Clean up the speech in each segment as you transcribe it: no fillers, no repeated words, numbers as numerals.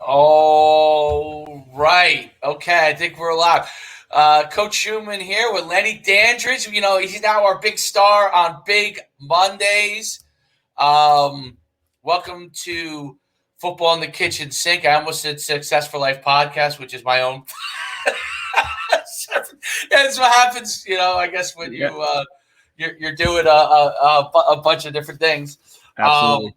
Oh, right. Okay, I think we're live. Coach Schuman here with Lenny Dandridge. You know, he's now our big star on Big Mondays. Um, Welcome to Football in the Kitchen Sink. I almost said Success for Life podcast, which is my own. That's what happens, you know, I guess when you're doing a bunch of different things. Absolutely.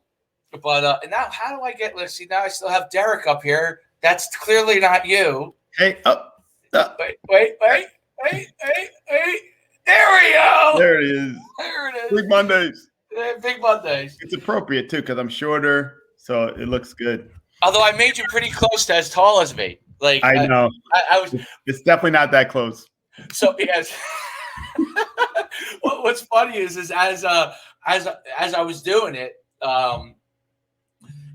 But now, how do I get? Let's see. Now I still have Derek up here. That's clearly not you. Hey, Wait. There we go. There it is. There it is. Big Mondays. Big Mondays. It's appropriate too because I'm shorter, so it looks good. Although I made you pretty close to as tall as me. Like I know. I was. It's definitely not that close. So yes. What's funny is as I was doing it,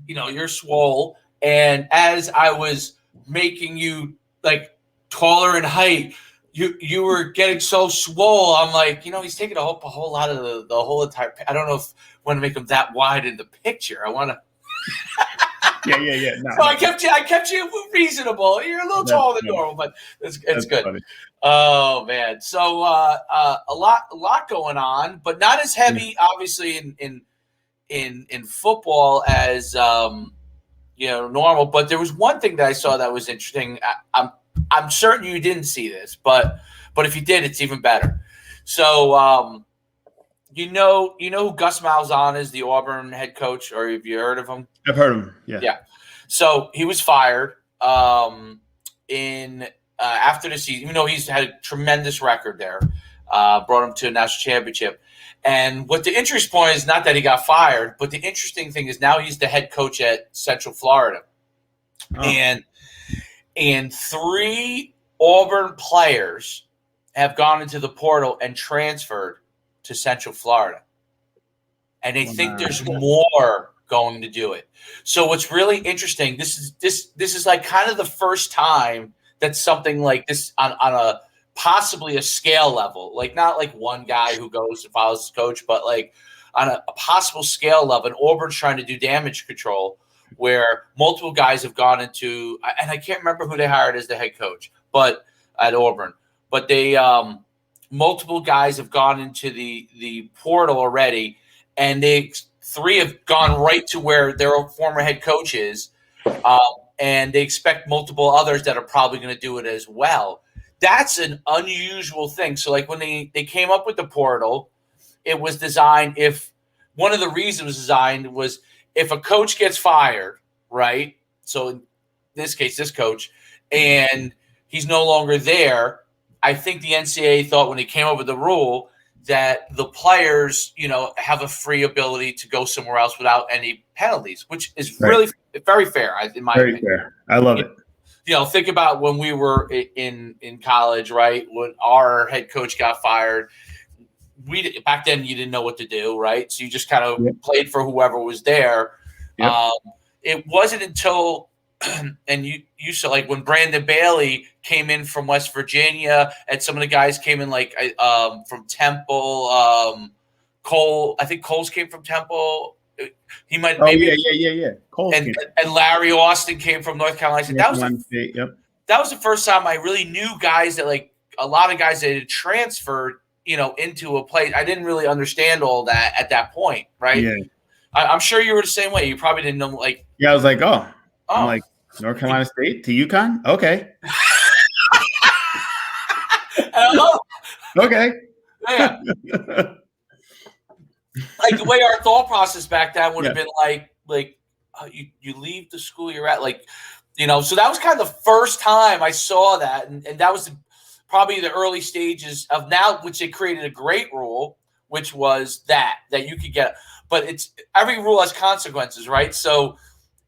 you know, you're swole, and as I was making you like taller in height, you were getting so swole. I'm like, you know, he's taking a whole lot of the whole entire. I don't know if I want to make him that wide in the picture. I want to. Yeah. No, so I kept you reasonable. You're a little taller than normal, but it's good. Funny. Oh man, so a lot going on, but not as heavy, obviously in football as you know, normal. But there was one thing that I saw that was interesting. I'm certain you didn't see this, but if you did, it's even better. So you know who Gus Malzahn is, the Auburn head coach, or have you heard of him? I've heard him. Yeah. Yeah. So he was fired in after the season, even though he's had a tremendous record there, brought him to a national championship. And what the interest point is not that he got fired, but the interesting thing is now he's the head coach at Central Florida. Oh. And 3 Auburn players have gone into the portal and transferred to Central Florida. And they think there's more going to do it. So what's really interesting, this is like kind of the first time that something like this on a possibly a scale level, like not like one guy who goes and follows his coach, but like on a possible scale level, and Auburn's trying to do damage control where multiple guys have gone into, and I can't remember who they hired as the head coach, but at Auburn, but they multiple guys have gone into the portal already, and 3 have gone right to where their former head coach is, and they expect multiple others that are probably going to do it as well. That's an unusual thing. So like when they came up with the portal, it was designed one of the reasons designed was if a coach gets fired, right? So in this case, this coach, and he's no longer there, I think the NCAA thought when they came up with the rule that the players, you know, have a free ability to go somewhere else without any penalties, which is really very fair, in my opinion. Very fair. I love it. You know, think about when we were in college, right? When our head coach got fired, back then you didn't know what to do, right? So you just kind of played for whoever was there. Yep. It wasn't until, and you saw like when Brandon Bailey came in from West Virginia, and some of the guys came in like from Temple. Cole, I think Cole's came from Temple. He might. Oh, yeah. And Larry Austin came from North Carolina. That was the first time I really knew guys that like a lot of guys that had transferred, you know, into a place. I didn't really understand all that at that point, right? Yeah. I'm sure you were the same way. You probably didn't know, like. Yeah, I was like, I'm like North Carolina State to UConn. Okay. Okay. Yeah. Like the way our thought process back then would have been like you leave the school you're at, like, you know. So that was kind of the first time I saw that, and that was probably the early stages of now, which they created a great rule, which was that you could get. But it's every rule has consequences, right? So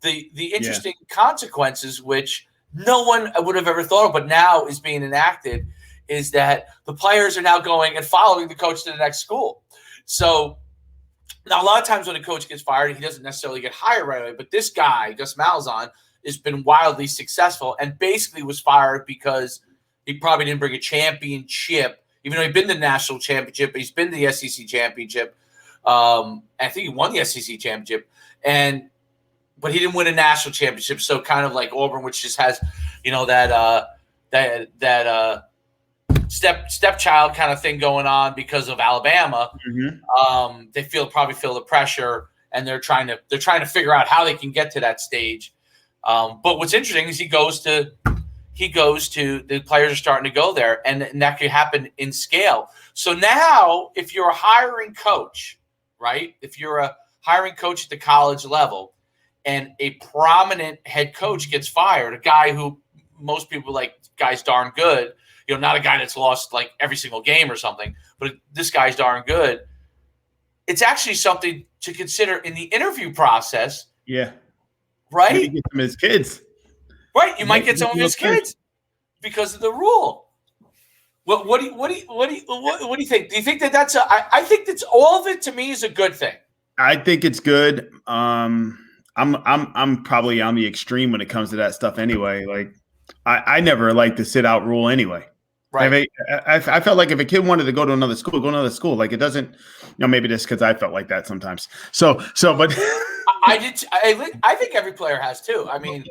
the interesting consequences, which no one would have ever thought of, but now is being enacted, is that the players are now going and following the coach to the next school. So now a lot of times when a coach gets fired, he doesn't necessarily get hired right away. But this guy, Gus Malzahn, has been wildly successful and basically was fired because he probably didn't bring a championship, even though he'd been to the national championship, but he's been to the SEC championship. I think he won the SEC championship. but he didn't win a national championship. So kind of like Auburn, which just has, that stepchild kind of thing going on because of Alabama. Mm-hmm. They probably feel the pressure, and they're trying to figure out how they can get to that stage. But what's interesting is he goes to the players are starting to go there, and that could happen in scale. So now, if you're a hiring coach, right? If you're a hiring coach at the college level, and a prominent head coach gets fired, a guy who most people like, guy's darn good, not a guy that's lost like every single game or something, but this guy's darn good. It's actually something to consider in the interview process. Yeah. Right? Maybe get some of his kids. Right. You might get some of his kids because of the rule. What do you think? Do you think that that's I think that's all of it to me is a good thing. I think it's good. I'm probably on the extreme when it comes to that stuff anyway. Like I never liked the sit out rule anyway. Right. I felt like if a kid wanted to go to another school, go to another school. Like it doesn't, maybe just because I felt like that sometimes. But I did. I think every player has too. I mean,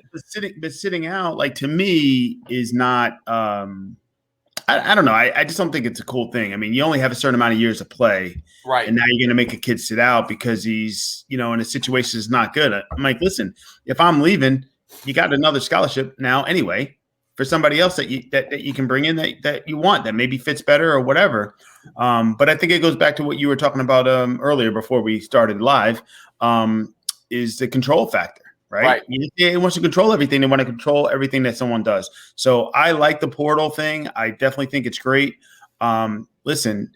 sitting out, like to me, is not. I don't know. I just don't think it's a cool thing. I mean, you only have a certain amount of years to play, right? And now you're going to make a kid sit out because he's, in a situation that's not good. I'm like, listen, if I'm leaving, you got another scholarship now anyway for somebody else that you can bring in that you want that maybe fits better or whatever. But I think it goes back to what you were talking about earlier before we started live. Is the control factor. Right. He wants to control everything. They want to control everything that someone does. So I like the portal thing. I definitely think it's great. Listen,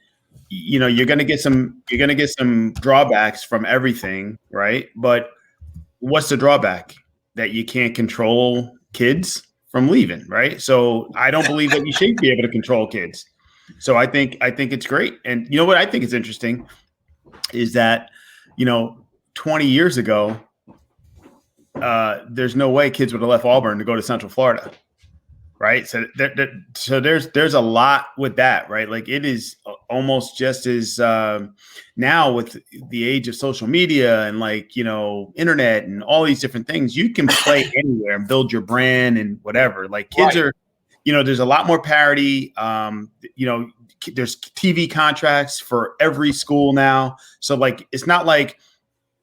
you're going to get some drawbacks from everything. Right. But what's the drawback? That you can't control kids from leaving. Right. So I don't believe that you should be able to control kids. So I think it's great. And you know what I think is interesting is that, 20 years ago, there's no way kids would have left Auburn to go to Central Florida, right? So there's a lot with that, right? Like it is almost just as now with the age of social media and internet and all these different things, you can play anywhere and build your brand and whatever. Like kids are, there's a lot more parity. There's TV contracts for every school now, so it's not like.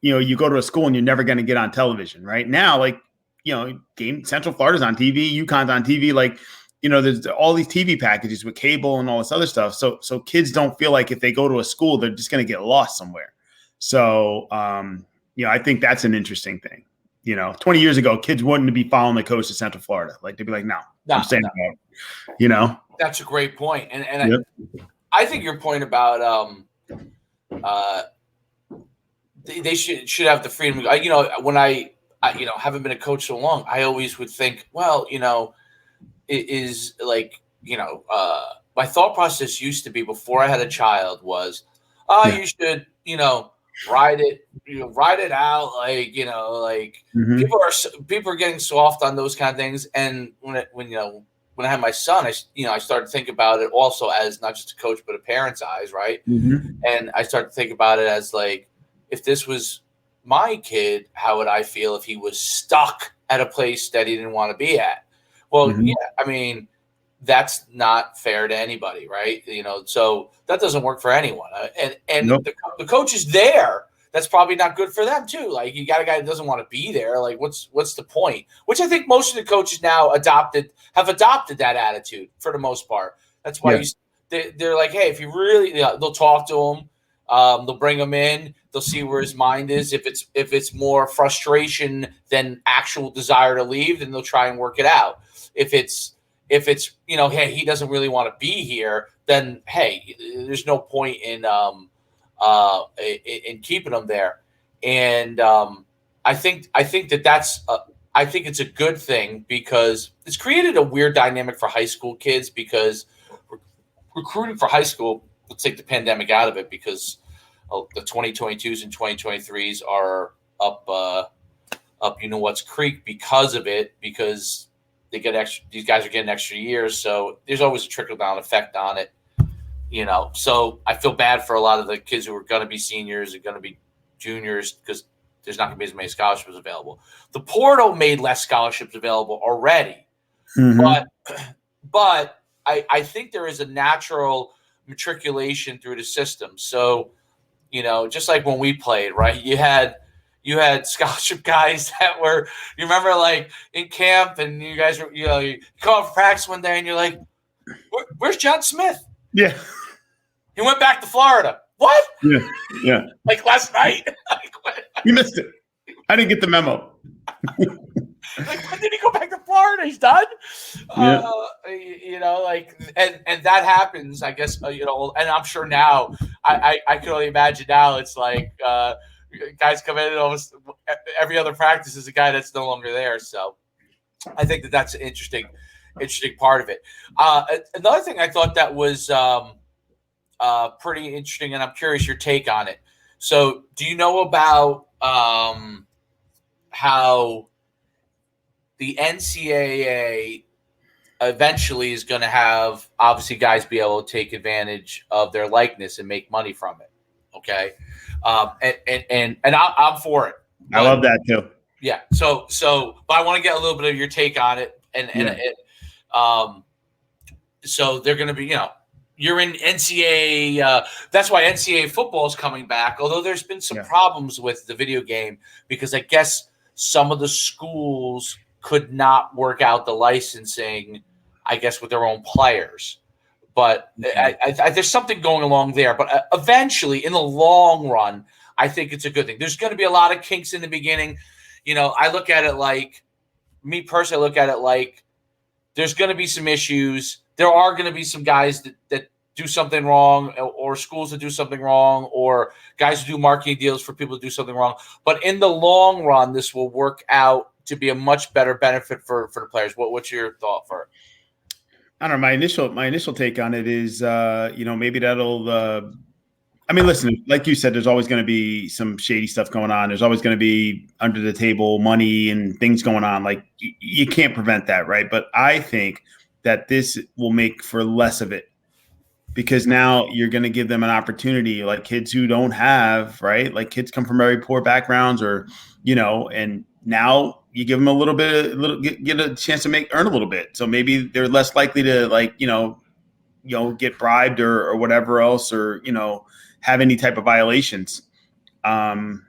You go to a school and you're never going to get on television right now. Central Florida's on TV, UConn's on TV. There's all these TV packages with cable and all this other stuff. So kids don't feel like if they go to a school, they're just going to get lost somewhere. So, I think that's an interesting thing. 20 years ago, kids wouldn't be following the coach to Central Florida. Like they'd be like, no. I'm saying that. That's a great point. And yep. I think your point about, they should have the freedom. When I haven't been a coach so long, I always would think, well, it is my thought process used to be before I had a child was, you should, ride it out. Mm-hmm. People are getting soft on those kind of things. And when I had my son, I started to think about it also as not just a coach, but a parent's eyes. Right. Mm-hmm. And I started to think about it as if this was my kid, how would I feel if he was stuck at a place that he didn't want to be at? Well, mm-hmm. Yeah, I mean, that's not fair to anybody, right? So that doesn't work for anyone. And nope. The coach is there. That's probably not good for them too. You got a guy that doesn't want to be there. What's the point? Which I think most of the coaches now have adopted that attitude for the most part. That's why they're like, hey, if you really, they'll talk to him. They'll bring him in. They'll see where his mind is. If it's more frustration than actual desire to leave, then they'll try and work it out. If it's hey, he doesn't really want to be here, then hey, there's no point in keeping him there. And I think that's I think it's a good thing because it's created a weird dynamic for high school kids because recruiting for high school. Let's take the pandemic out of it because the 2022s and 2023s are up what's creek because of it, because they get extra. These guys are getting extra years, so there's always a trickle down effect on it. So I feel bad for a lot of the kids who are going to be seniors and going to be juniors because there's not going to be as many scholarships available. The portal made less scholarships available already, but I think there is a natural matriculation through the system. So, just like when we played, right? You had scholarship guys that were, you remember, like in camp, and you guys were, you come up for practice one day and you're like, where's John Smith? Yeah. He went back to Florida. What? Yeah. Like last night? You missed it. I didn't get the memo. Like, when did he go back to Florida? He's done? Yeah. And that happens, I guess, and I'm sure now, I can only imagine now it's like guys come in and almost every other practice is a guy that's no longer there. So I think that's an interesting part of it. Another thing I thought that was pretty interesting, and I'm curious your take on it. So do you know about how the NCAA eventually is going to have, obviously, guys be able to take advantage of their likeness and make money from it? Okay. And I'm for it. I love that too. Yeah. So, but I want to get a little bit of your take on it. So they're going to be, you're in NCAA. That's why NCAA football is coming back. Although there's been some problems with the video game, because I guess some of the schools could not work out the licensing, I guess, with their own players. But there's something going along there. But eventually, in the long run, I think it's a good thing. There's going to be a lot of kinks in the beginning. I look at it like, me personally, I look at it like there's going to be some issues. There are going to be some guys that do something wrong, or schools that do something wrong, or guys who do marketing deals for people to do something wrong. But in the long run, this will work out to be a much better benefit for the players. What's your thought for it? I don't know. My initial take on it is, maybe that'll. Listen, like you said, there's always going to be some shady stuff going on. There's always going to be under the table money and things going on. Like you can't prevent that, right? But I think that this will make for less of it, because now you're going to give them an opportunity, like kids who don't have, right? Like kids come from very poor backgrounds, or and now you give them get a chance to earn a little bit. So maybe they're less likely to get bribed or whatever else, or have any type of violations. Short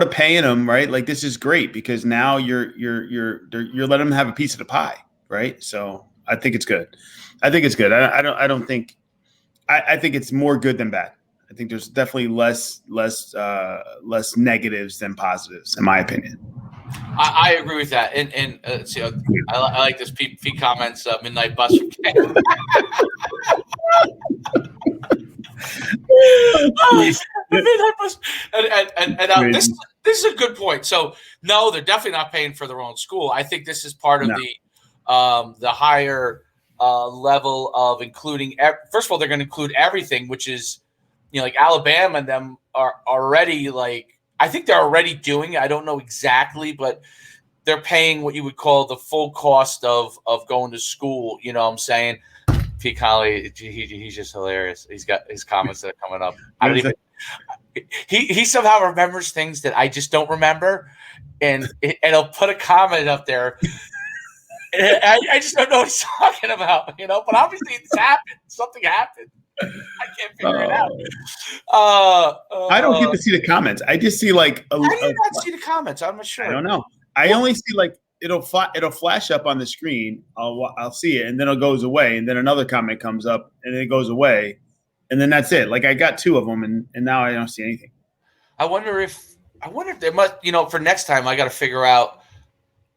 of paying them, right? Like this is great, because now you're letting them have a piece of the pie, right? So I think it's good. I think it's more good than bad. I think there's definitely less negatives than positives, in my opinion. I agree with that. And see, I like this Pete comments, Midnight Bus. This is a good point. So no, they're definitely not paying for their own school. I think this is part of the higher level of including. First of all, they're going to include everything, which is, like Alabama and them are already I think they're already doing it. I don't know exactly, but they're paying what you would call the full cost of going to school. You know what I'm saying? Pete Connolly, he's just hilarious. He's got his comments that are coming up. I don't even. He somehow remembers things that I just don't remember, and he'll put a comment up there. I just don't know what he's talking about, But obviously, it's happened. Something happened. I can't figure it out. I don't get to see the comments. I just see how do you not see the comments? I'm not sure. I don't know. I only see it'll flash up on the screen. I'll see it, and then it goes away, and then another comment comes up, and then it goes away, and then that's it. Like I got two of them, and now I don't see anything. I wonder if they must. For next time, I got to figure out.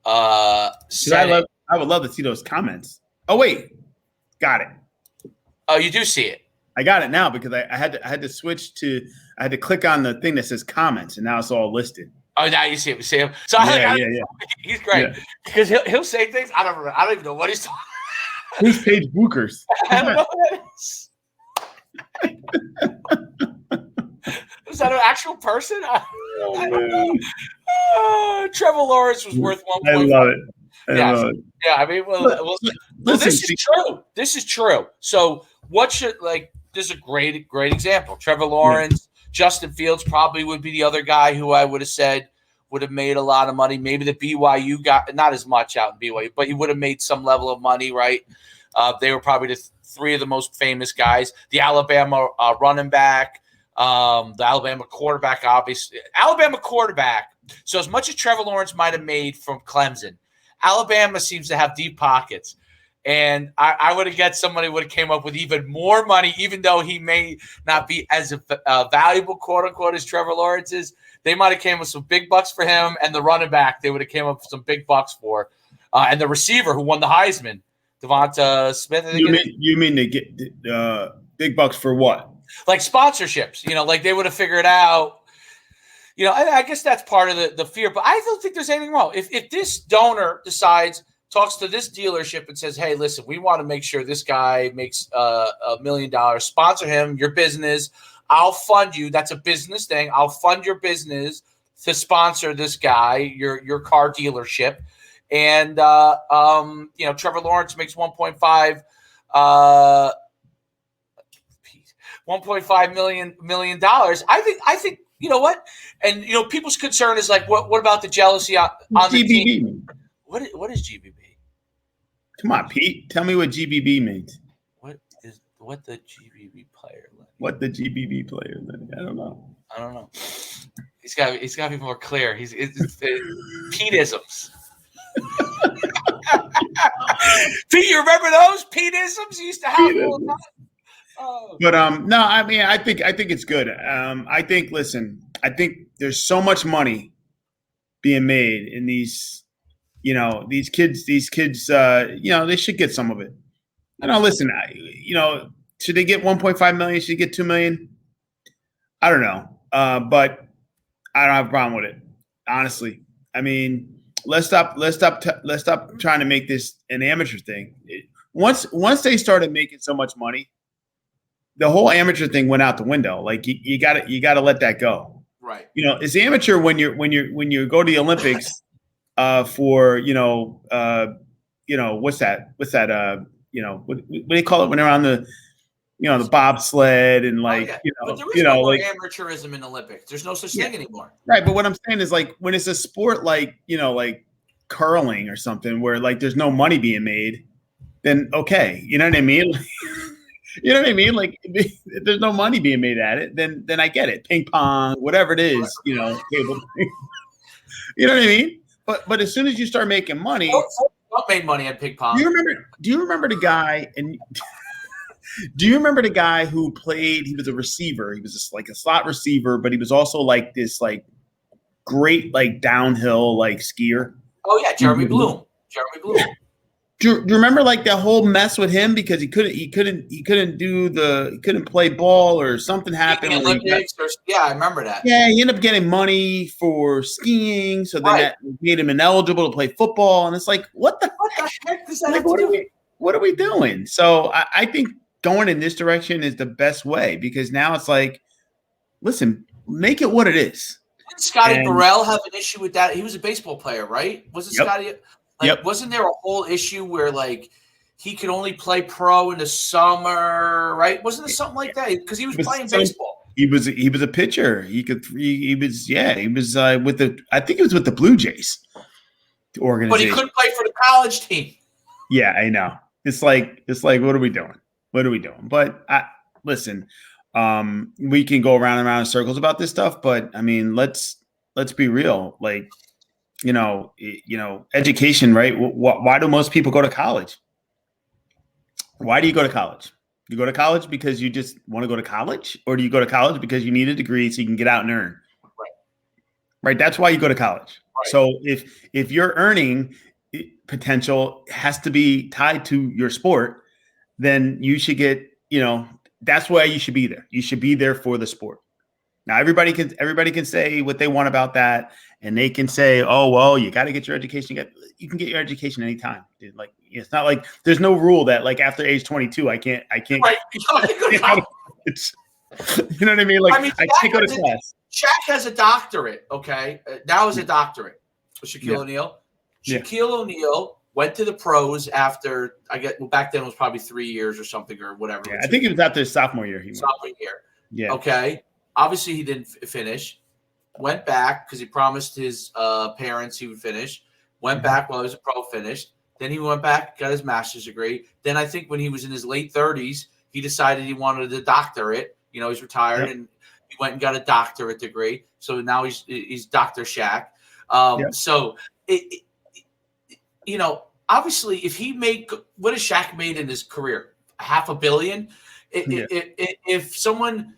I would love to see those comments. Oh wait, got it. Oh, you do see it. I got it now, because I had to switch to. I had to click on the thing that says comments, and now it's all listed. Oh, now you see him. So he's great, because he'll say things I don't even know what he's talking. Who's Paige Bookers? I don't know what that is. Is that an actual person? I don't know. Trevor Lawrence was worth 1. I love it. Love it. Yeah, I mean, this is true. This is true. So what should this is a great example. Trevor Lawrence, Justin Fields probably would be the other guy who I would have said would have made a lot of money. Maybe the BYU got not as much out in BYU, but he would have made some level of money, right? They were probably the three of the most famous guys. The Alabama running back, the Alabama quarterback, obviously. Alabama quarterback. So as much as Trevor Lawrence might have made from Clemson, Alabama seems to have deep pockets. And I would have guessed somebody would have came up with even more money, even though he may not be as valuable, quote unquote, as Trevor Lawrence is. They might have came with some big bucks for him, and the running back they would have came up with some big bucks for, and the receiver who won the Heisman, Devonta Smith. I think you mean they get big bucks for what? Like sponsorships, like they would have figured out. I guess that's part of the fear, but I don't think there's anything wrong. If this donor talks to this dealership and says, hey, listen, we want to make sure this guy makes $1 million, sponsor him, your business, I'll fund you. That's a business thing. I'll fund your business to sponsor this guy, your car dealership. And, Trevor Lawrence makes $1.5 million. I think, you know what? And, people's concern is like, what about the jealousy on the team? What is GBB? Come on, Pete. Tell me what GBB means. What the GBB player? Lenny? What the GBB player? Lenny? I don't know. He's got to be more clear. It's Pete-isms. Pete, you remember those Pete-isms you used to have? Oh. But no, I mean, I think it's good. I think there's so much money being made in these. These kids, they should get some of it. Listen, should they get 1.5 million? Should they get 2 million? I don't know. But I don't have a problem with it. Honestly. I mean, let's stop trying to make this an amateur thing. Once they started making so much money, the whole amateur thing went out the window. Like you gotta let that go. Right. It's amateur when you go to the Olympics. For what's that? What do they call it when they're on the the bobsled and but there is no more amateurism in Olympics. There's no such thing anymore. Right, but what I'm saying is like when it's a sport like like curling or something where like there's no money being made, then okay, you know what I mean? You know what I mean? Like if there's no money being made at it, then I get it. Ping pong, whatever it is, table. You know what I mean? But as soon as you start making money, what made money at ping pong? Do you remember the guy? And do you remember the guy who played? He was a receiver. He was just like a slot receiver, but he was also like this like great like downhill like skier. Oh yeah, Jeremy Bloom. Do you remember like that whole mess with him because he couldn't play ball or something happened? Olympics I remember that. Yeah, he ended up getting money for skiing, so then that made him ineligible to play football. And it's like, what the heck does that have to do? What are we doing? So I think going in this direction is the best way because now it's like, listen, make it what it is. Didn't Scotty Burrell have an issue with that? He was a baseball player, right? Wasn't Scotty? Wasn't there a whole issue where like he could only play pro in the summer, right? Wasn't there something like that? Because he was playing baseball. He was a pitcher. He was with the Blue Jays organization. But he couldn't play for the college team. Yeah, I know. It's like what are we doing? But listen, we can go around and around in circles about this stuff, but I mean, let's be real. Like, education, right? Why do most people go to college? Why do you go to college? You go to college because you just want to go to college, or do you go to college because you need a degree so you can get out and earn? Right. That's why you go to college. Right. So if your earning potential has to be tied to your sport, then you should get, that's why you should be there. You should be there for the sport. Now everybody can say what they want about that, and they can say, "Oh, well, you got to get your education." You can get your education anytime, dude. Like it's not like there's no rule that like after age 22, I can't. Right. It's, you know what I mean? Like I can't go to class. Shaq has a doctorate. Okay, now is a doctorate. Shaquille O'Neal. Shaquille O'Neal went to the pros after back then it was probably 3 years or something or whatever. Yeah, I think it was after his sophomore year. Sophomore year. Yeah. Okay. Obviously, he didn't finish. Went back because he promised his parents he would finish. Went back while he was a pro, finished. Then he went back, got his master's degree. Then I think when he was in his late 30s, he decided he wanted a doctorate. He's retired, and he went and got a doctorate degree. So now he's Dr. Shaq. So obviously, if he what has Shaq made in his career? $500 million. If someone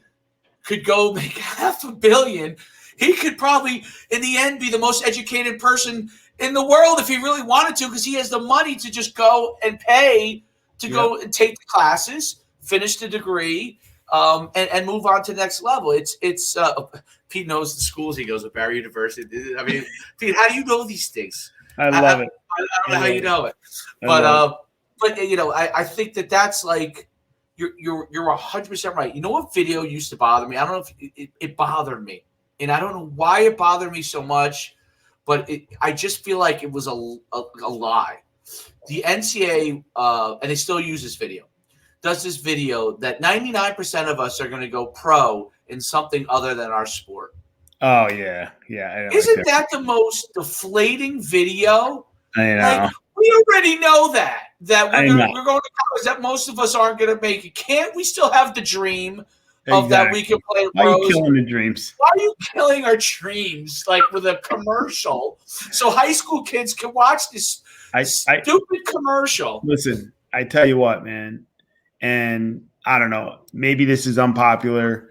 could go make $500 million, he could probably, in the end, be the most educated person in the world if he really wanted to, because he has the money to just go and pay to go and take the classes, finish the degree, and move on to the next level. It's Pete knows the schools he goes at, Barry University. I mean, Pete, how do you know these things? I love it. I don't know how you know it, but I think that's like you're 100% right. You know what video used to bother me? I don't know if it bothered me, and I don't know why it bothered me so much, but I just feel like it was a lie. The NCAA, and they still use this video, does this video that 99% of us are going to go pro in something other than our sport. Oh, yeah. Yeah. Isn't that the most deflating video? I know. Like, we already know that we're going to college, that most of us aren't going to make it. Can't we still have the dream of that we can play pros? Why are you killing the dreams? Why are you killing our dreams, like with a commercial, so high school kids can watch this stupid commercial? Listen, I tell you what, man, and I don't know, maybe this is unpopular.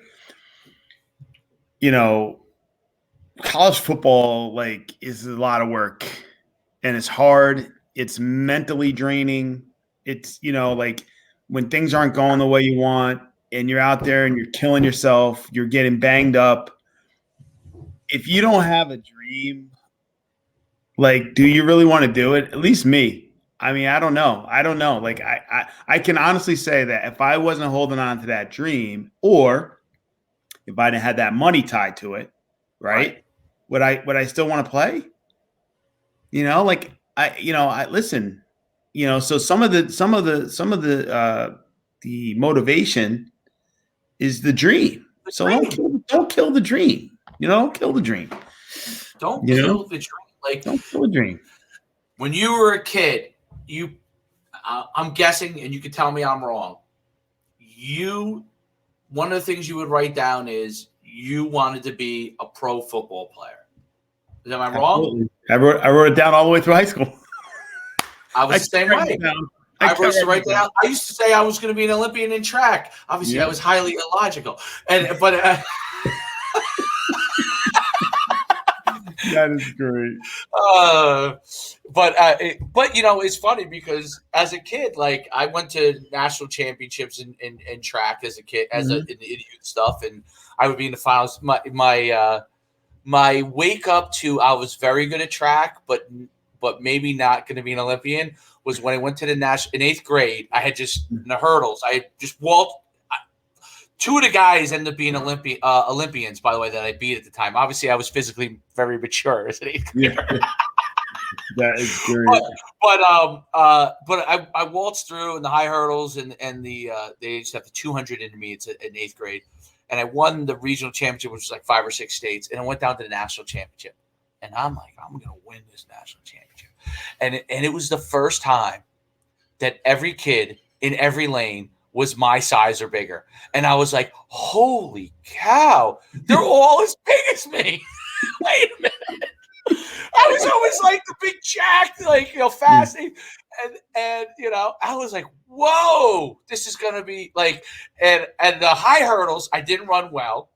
College football, is a lot of work, and it's hard. It's mentally draining. It's, when things aren't going the way you want and you're out there and you're killing yourself, you're getting banged up. If you don't have a dream, do you really want to do it? At least me. I mean, I don't know. I can honestly say that if I wasn't holding on to that dream, or if I didn't have that money tied to it, right? Would I still want to play? I listen, so some of the motivation is the dream. So don't kill the dream. Kill the dream. Don't kill the dream. Don't kill the dream. When you were a kid, I'm guessing, and you can tell me I'm wrong. One of the things you would write down is you wanted to be a pro football player. Am I wrong? I wrote it down all the way through high school. I was the same way. I wrote it right down. I used to say I was going to be an Olympian in track. Obviously, I was highly illogical. But that is great. But it's funny because as a kid, I went to national championships in track as a kid, in the youth stuff, and I would be in the finals. My wake up to I was very good at track, but maybe not going to be an Olympian was when I went to the national in 8th grade. I had just in the hurdles. I had just walked. Two of the guys ended up being Olympians, by the way, that I beat at the time. Obviously, I was physically very mature as an 8th grader. Yeah. That is great. But I waltzed through in the high hurdles and they just have the 200 intermediates in 8th grade. And I won the regional championship, which was 5 or 6 states. And I went down to the national championship. And I'm like, I'm going to win this national championship. And it was the first time that every kid in every lane was my size or bigger. And I was like, holy cow, they're all as big as me. Wait a minute. I was always the big jack, fast. And I was like, whoa, this is going to be and the high hurdles, I didn't run well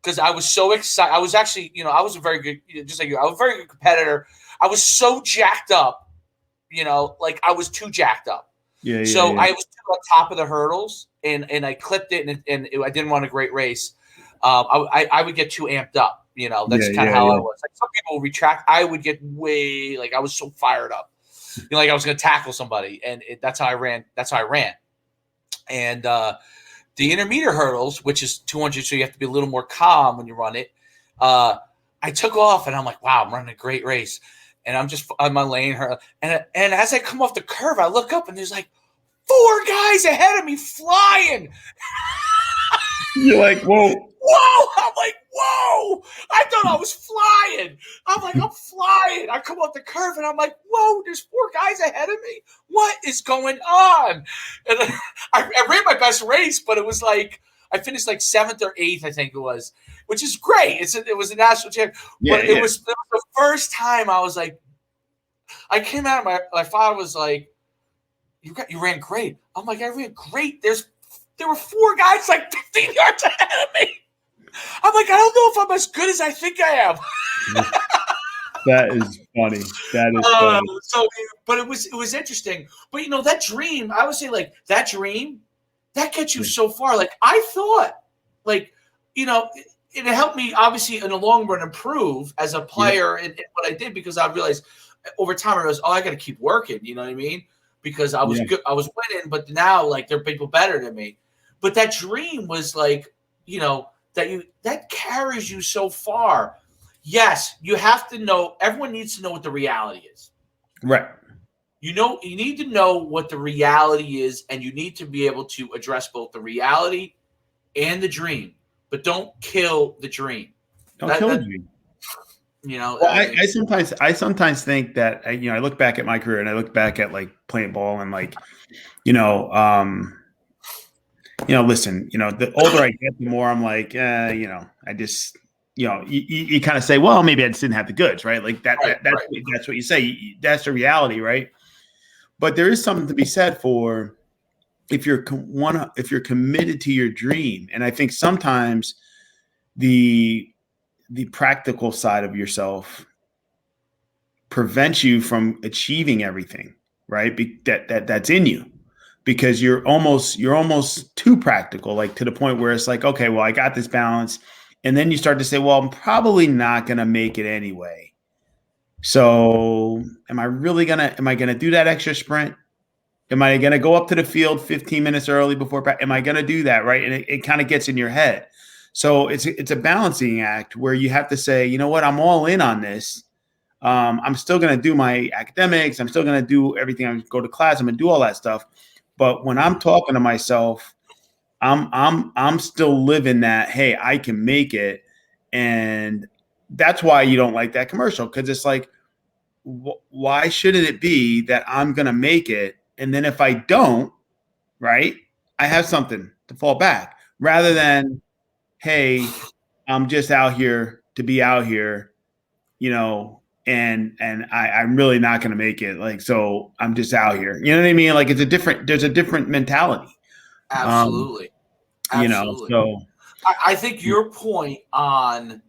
because I was so excited. I was actually, I was a very good, just like you, I was a very good competitor. I was so jacked up, I was too jacked up. I was on top of the hurdles and I clipped it and I didn't run a great race. I would get too amped up. That's kind of how I was. Some people would retract. I would get way I was so fired up. I was going to tackle somebody, and that's how I ran. And the intermediate hurdles, which is 200, so you have to be a little more calm when you run it. I took off, and I'm like, wow, I'm running a great race. And I'm just on my lane. And as I come off the curve, I look up, and there's 4 guys ahead of me flying. You're like, whoa. Whoa! I'm like, whoa! I thought I was flying. I'm like, I'm flying. I come off the curve and I'm like, whoa, there's 4 guys ahead of me. What is going on? And I ran my best race, but it was like I finished like 7th or 8th, I think it was, which is great. It was a national champ. Yeah, But it was the first time I was like, I came out, my father was like, you ran great. I'm like, I ran great. There were 4 guys like 15 yards ahead of me. I'm like, I don't know if I'm as good as I think I am. that is funny. That is funny. But it was interesting. But that dream, I would say, like, that dream, that gets you so far. Like, I thought, like, it helped me obviously in the long run improve as a player in what I did, because I realized over time I realized, I got to keep working. You know what I mean? Because I was good, I was winning, but now like there are people better than me. But that dream was like, that carries you so far. Yes, you have to know. Everyone needs to know what the reality is. Right. You need to know what the reality is, and you need to be able to address both the reality and the dream. But don't kill the dream. Don't kill the dream. Well, I sometimes think that I look back at my career and I look back at like playing ball and like, listen, the older I get, the more I'm like, I just, you kind of say, well, maybe I just didn't have the goods, right? Like that's what you say. That's the reality, right? But there is something to be said for if you're committed to your dream. And I think sometimes the practical side of yourself prevents you from achieving everything, right? That's in you, because you're almost too practical, like to the point where it's like, okay, well, I got this balance. And then you start to say, well, I'm probably not going to make it anyway. So am I going to do that extra sprint? Am I going to go up to the field 15 minutes early before? Am I going to do that? Right. And it kind of gets in your head. So it's a balancing act where you have to say, you know what, I'm all in on this. I'm still going to do my academics. I'm still going to do everything. I'm going to go to class. I'm going to do all that stuff. But when I'm talking to myself, I'm still living that, hey, I can make it. And that's why you don't like that commercial, because it's like, why shouldn't it be that I'm going to make it? And then if I don't, right, I have something to fall back, rather than, hey, I'm just out here to be out here, and I'm really not going to make it. Like, so I'm just out here. You know what I mean? Like, there's a different mentality. Absolutely. Absolutely. So I think your point on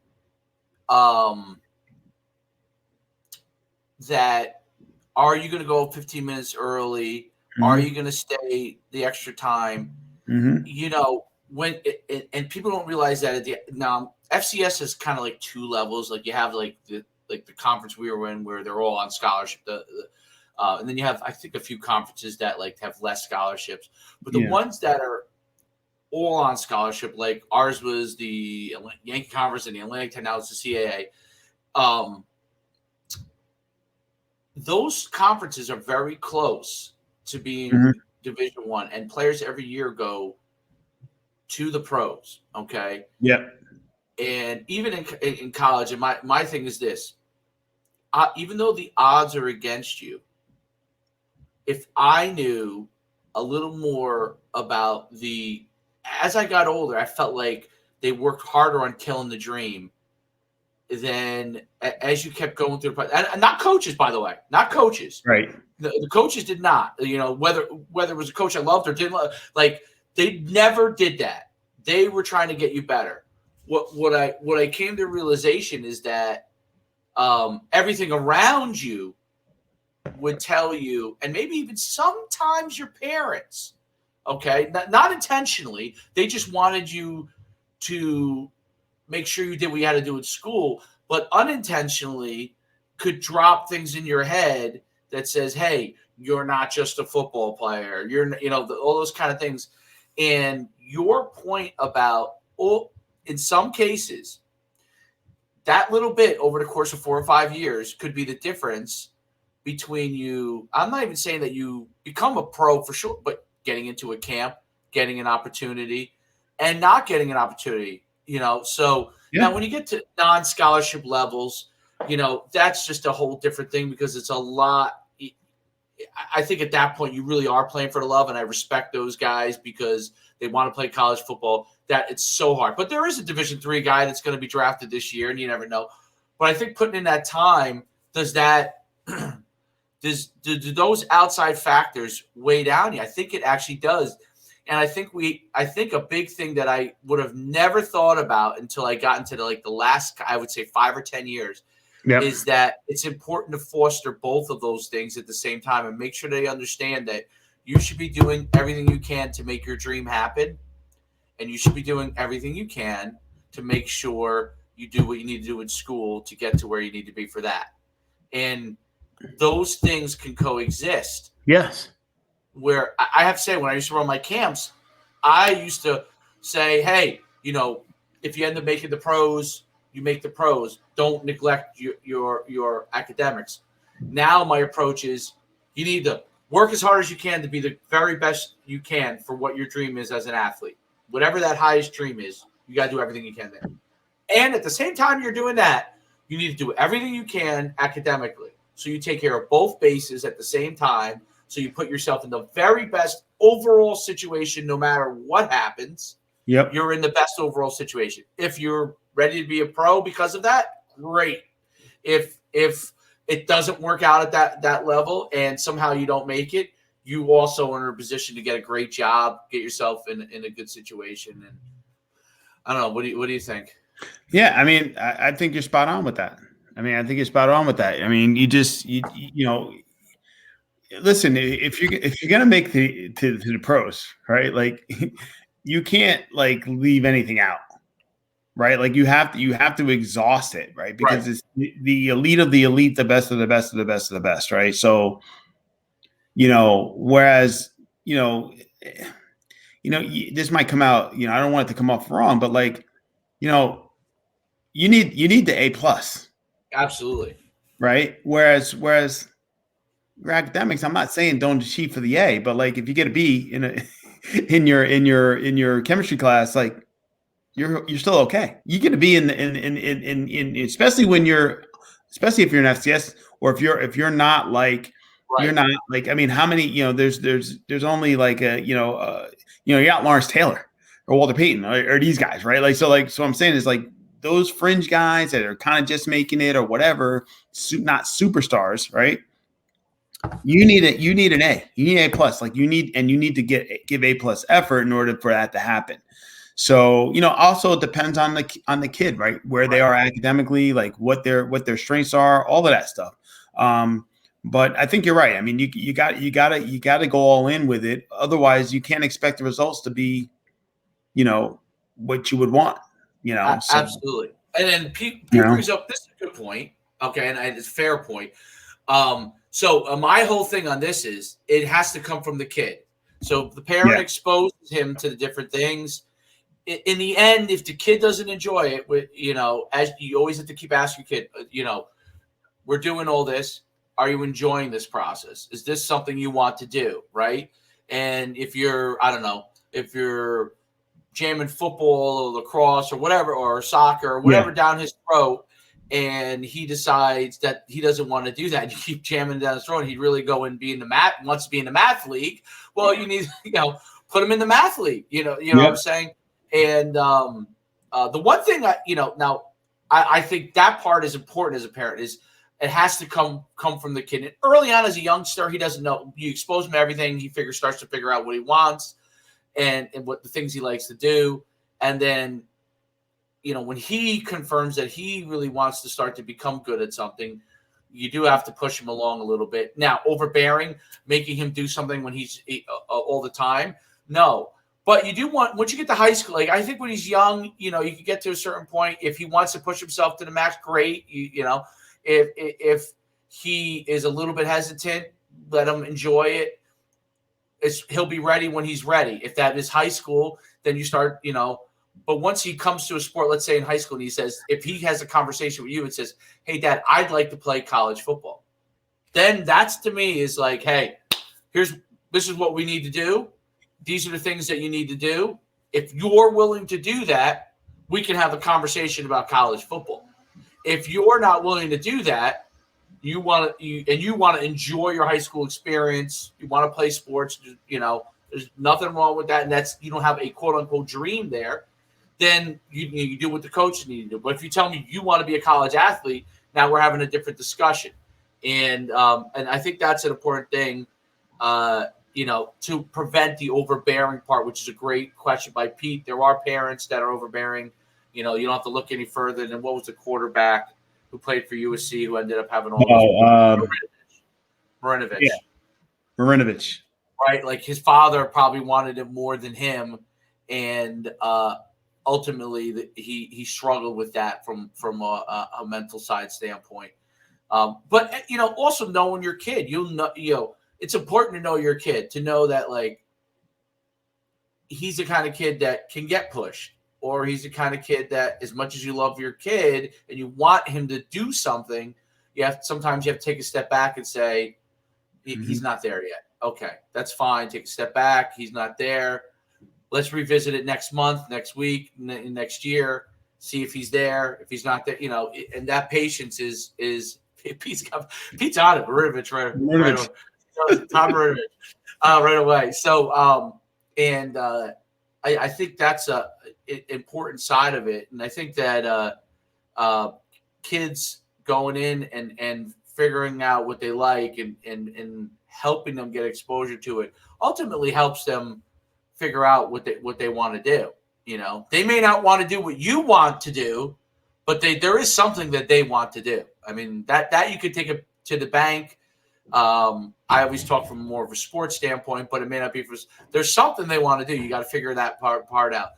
that, are you going to go 15 minutes early? Mm-hmm. Are you going to stay the extra time? Mm-hmm. When and people don't realize that now FCS is kind of like 2 levels. Like you have like the conference we were in where they're all on scholarship. And then you have, I think, a few conferences that like have less scholarships. But the ones that are all on scholarship, like ours was the Yankee Conference and the Atlantic 10, now it's the CAA. Those conferences are very close to being Division I, and players every year go to the pros. Okay. Yep. And even in college, and my thing is this: even though the odds are against you, if I knew a little more about as I got older, I felt like they worked harder on killing the dream than as you kept going through. And not coaches, by the way, not coaches. Right. The coaches did not. Whether it was a coach I loved or didn't love, like they never did that. They were trying to get you better. What I came to realization is that everything around you would tell you, and maybe even sometimes your parents, okay, not intentionally, they just wanted you to make sure you did what you had to do at school, but unintentionally could drop things in your head that says, hey, you're not just a football player. You're, all those kind of things. And your point about, in some cases, that little bit over the course of 4 or 5 years could be the difference between you. I'm not even saying that you become a pro for sure, but getting into a camp, getting an opportunity, and not getting an opportunity, So now when you get to non-scholarship levels, that's just a whole different thing because it's a lot. I think at that point you really are playing for the love, and I respect those guys because they want to play college football. That it's so hard. But there is a Division III guy that's going to be drafted this year, and you never know. But I think putting in that time, do those outside factors weigh down you? I think it actually does. And I think a big thing that I would have never thought about until I got into the last, I would say 5 or 10 years, is that it's important to foster both of those things at the same time and make sure they understand that you should be doing everything you can to make your dream happen. And you should be doing everything you can to make sure you do what you need to do in school to get to where you need to be for that. And those things can coexist. Yes. Where I have to say, when I used to run my camps, I used to say, hey, if you end up making the pros, you make the pros. Don't neglect your academics. Now my approach is you need to work as hard as you can to be the very best you can for what your dream is as an athlete. Whatever that highest dream is, you got to do everything you can there. And at the same time you're doing that, you need to do everything you can academically. So you take care of both bases at the same time. So you put yourself in the very best overall situation no matter what happens. Yep. You're in the best overall situation. If you're ready to be a pro because of that, great. If it doesn't work out at that level and somehow you don't make it, you also are in a position to get a great job, get yourself in a good situation. And I don't know. What do you think? Yeah, I mean, I think you're spot on with that. I mean, listen, if you're gonna make to the pros, right? Like, you can't leave anything out, right? Like you have to exhaust it, right? Because it's the elite of the elite, the best of the best of the best of the best, right? So, whereas this might come out, I don't want it to come off wrong, but you need the A+. Absolutely. Right. Whereas your academics, I'm not saying don't cheat for the A, but if you get a B in your chemistry class, you're still okay. You get a B in especially if you're an FCS, or if you're not you're not I mean, how many, there's only you got Lawrence Taylor or Walter Payton or these guys, right? So I'm saying is those fringe guys that are kind of just making it or whatever, not superstars, right? You need an A. You need A+. You need to give A+ effort in order for that to happen. So, also it depends on the kid, right? Where they are academically, what their strengths are, all of that stuff. But I think you're right. I mean, you got to go all in with it. Otherwise, you can't expect the results to be, what you would want. So, absolutely. And then Pete brings up, this is a good point. Okay, and it's a fair point. So my whole thing on this is it has to come from the kid. So the parent exposes him to the different things. In the end, if the kid doesn't enjoy it, as you always have to keep asking your kid, we're doing all this. Are you enjoying this process? Is this something you want to do? Right. And if you're jamming football or lacrosse or whatever, or soccer or whatever down his throat, and he decides that he doesn't want to do that, and you keep jamming down his throat, and he'd really go and be in the wants to be in the math league. Well, you need, put him in the math league, what I'm saying? And the one thing I think that part is important as a parent is it has to come from the kid. And early on as a youngster, he doesn't know. You expose him to everything. He starts to figure out what he wants and what the things he likes to do. And then, when he confirms that he really wants to start to become good at something, you do have to push him along a little bit. Now, overbearing, making him do something when he's all the time, no. But you do want, once you get to high school, I think when he's young, you can get to a certain point. If he wants to push himself to the max, great. If he is a little bit hesitant, let him enjoy it. He'll be ready when he's ready. If that is high school, then you start, but once he comes to a sport, let's say in high school, and he says, if he has a conversation with you and says, hey, Dad, I'd like to play college football, then that's, to me, is hey, this is what we need to do. These are the things that you need to do. If you're willing to do that, we can have a conversation about college football. If you're not willing to do that, you want to enjoy your high school experience, you want to play sports, there's nothing wrong with that, and that's you don't have a quote unquote dream there, then you do what the coaches need to do. But if you tell me you want to be a college athlete, now we're having a different discussion, and I think that's an important thing, to prevent the overbearing part, which is a great question by Pete. There are parents that are overbearing. You don't have to look any further than what was the quarterback who played for USC who ended up having all those Marinovich. Yeah. Marinovich. Right? Like his father probably wanted it more than him. And ultimately he struggled with that from a mental side standpoint. But also knowing your kid, it's important to know your kid, to know that like he's the kind of kid that can get pushed. Or he's the kind of kid that, as much as you love your kid and you want him to do something, sometimes you have to take a step back and say, he's not there yet. Okay, that's fine. Take a step back. He's not there. Let's revisit it next month, next week, next year. See if he's there. If he's not there, and that patience is Pete's on it. Marinovich right away. Tom Marinovich right away. So I think that's a important side of it, and I think that kids going in and figuring out what they like and helping them get exposure to it ultimately helps them figure out what they want to do. They may not want to do what you want to do, but there is something that they want to do. I mean, that you could take it to the bank. I always talk from more of a sports standpoint, but it may not be there's something they want to do. You got to figure that part out.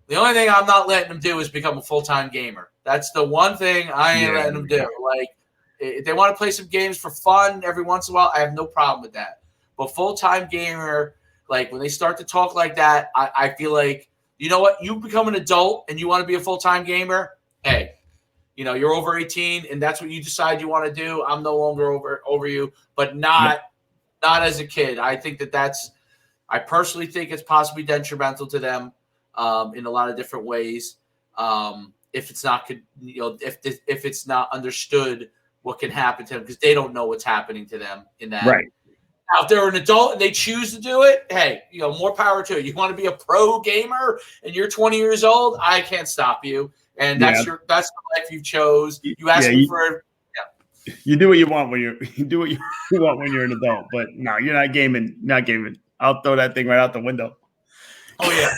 The only thing I'm not letting them do is become a full-time gamer. That's the one thing I ain't letting them do. Like, if they want to play some games for fun every once in a while, I have no problem with that. But full-time gamer, like when they start to talk like that, I feel like, you know what? You become an adult and you want to be a full-time gamer. Hey, you're over 18 and that's what you decide you want to do. I'm no longer over you, but not as a kid. I think I personally think it's possibly detrimental to them in a lot of different ways. If it's not, if it's not understood what can happen to them, because they don't know what's happening to them in that. Right. Now, if they're an adult and they choose to do it, hey, more power to it. You want to be a pro gamer and you're 20 years old, I can't stop you. And that's the life you chose. You asked me for. Yeah. You do what you want when you're an adult, but no, you're not gaming. Not gaming. I'll throw that thing right out the window. Oh yeah.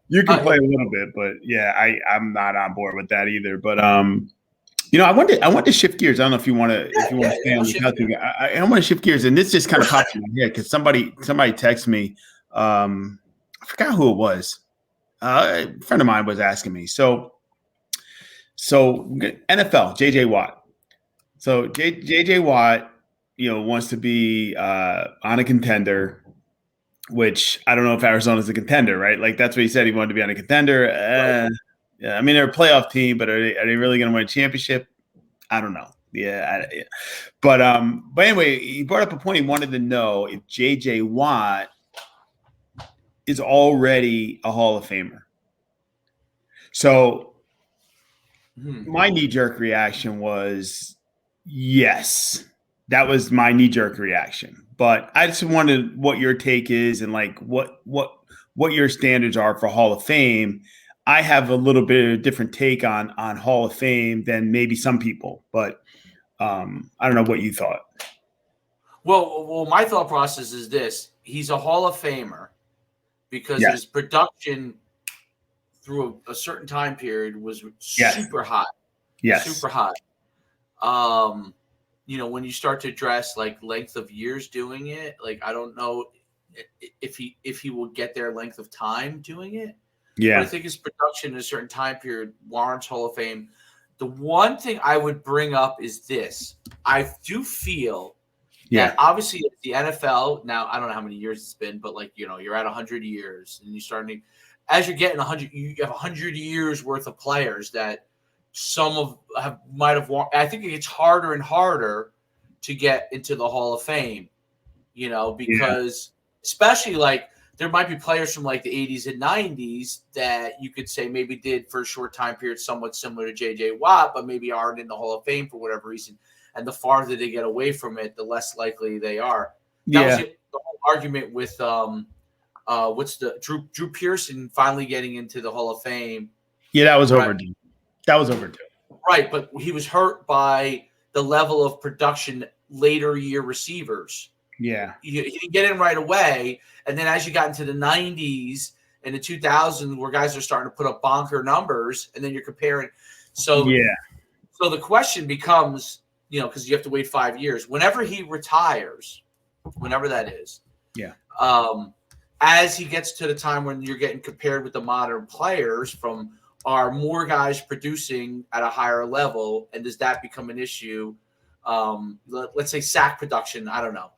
You can play a little bit, but yeah, I'm not on board with that either. But I want to shift gears. I don't know if you want to stay on the topic. I want to shift gears, and this just kind of popped in my head because somebody texted me. I forgot who it was. A friend of mine was asking me. So NFL, JJ Watt. So JJ Watt, wants to be on a contender, which I don't know if Arizona's a contender, right? Like that's what he said. He wanted to be on a contender. Yeah, I mean, they're a playoff team, but are they really going to win a championship? I don't know. Yeah. But anyway, he brought up a point. He wanted to know if JJ Watt is already a Hall of Famer. So my knee-jerk reaction was yes. That was my knee-jerk reaction. But I just wondered what your take is and like what your standards are for Hall of Fame. I have a little bit of a different take on Hall of Fame than maybe some people, but I don't know what you thought. Well, my thought process is this: he's a Hall of Famer because his production through a certain time period was super high. Yes, super high. When you start to address like length of years doing it, like I don't know if he will get their length of time doing it. Yeah, but I think his production in a certain time period warrants Hall of Fame. The one thing I would bring up is this: I do feel that obviously the NFL now, I don't know how many years it's been, but like you're at 100 years, and you starting as you're getting 100, you have 100 years worth of players that might have won. I think it gets harder and harder to get into the Hall of Fame, because especially like there might be players from like the 80s and 90s that you could say maybe did for a short time period somewhat similar to J.J. Watt, but maybe aren't in the Hall of Fame for whatever reason. And the farther they get away from it, the less likely they are. That was the whole argument with Drew Pearson finally getting into the Hall of Fame. Yeah, that was overdue. That was overdue. Right, but he was hurt by the level of production later year receivers. Yeah. He didn't get in right away. And then as you got into the 90s and the 2000s where guys are starting to put up bonker numbers, and then you're comparing. So the question becomes, because you have to wait 5 years. Whenever he retires, whenever that is, as he gets to the time when you're getting compared with the modern players are more guys producing at a higher level, and does that become an issue? Let's say sack production. I don't know.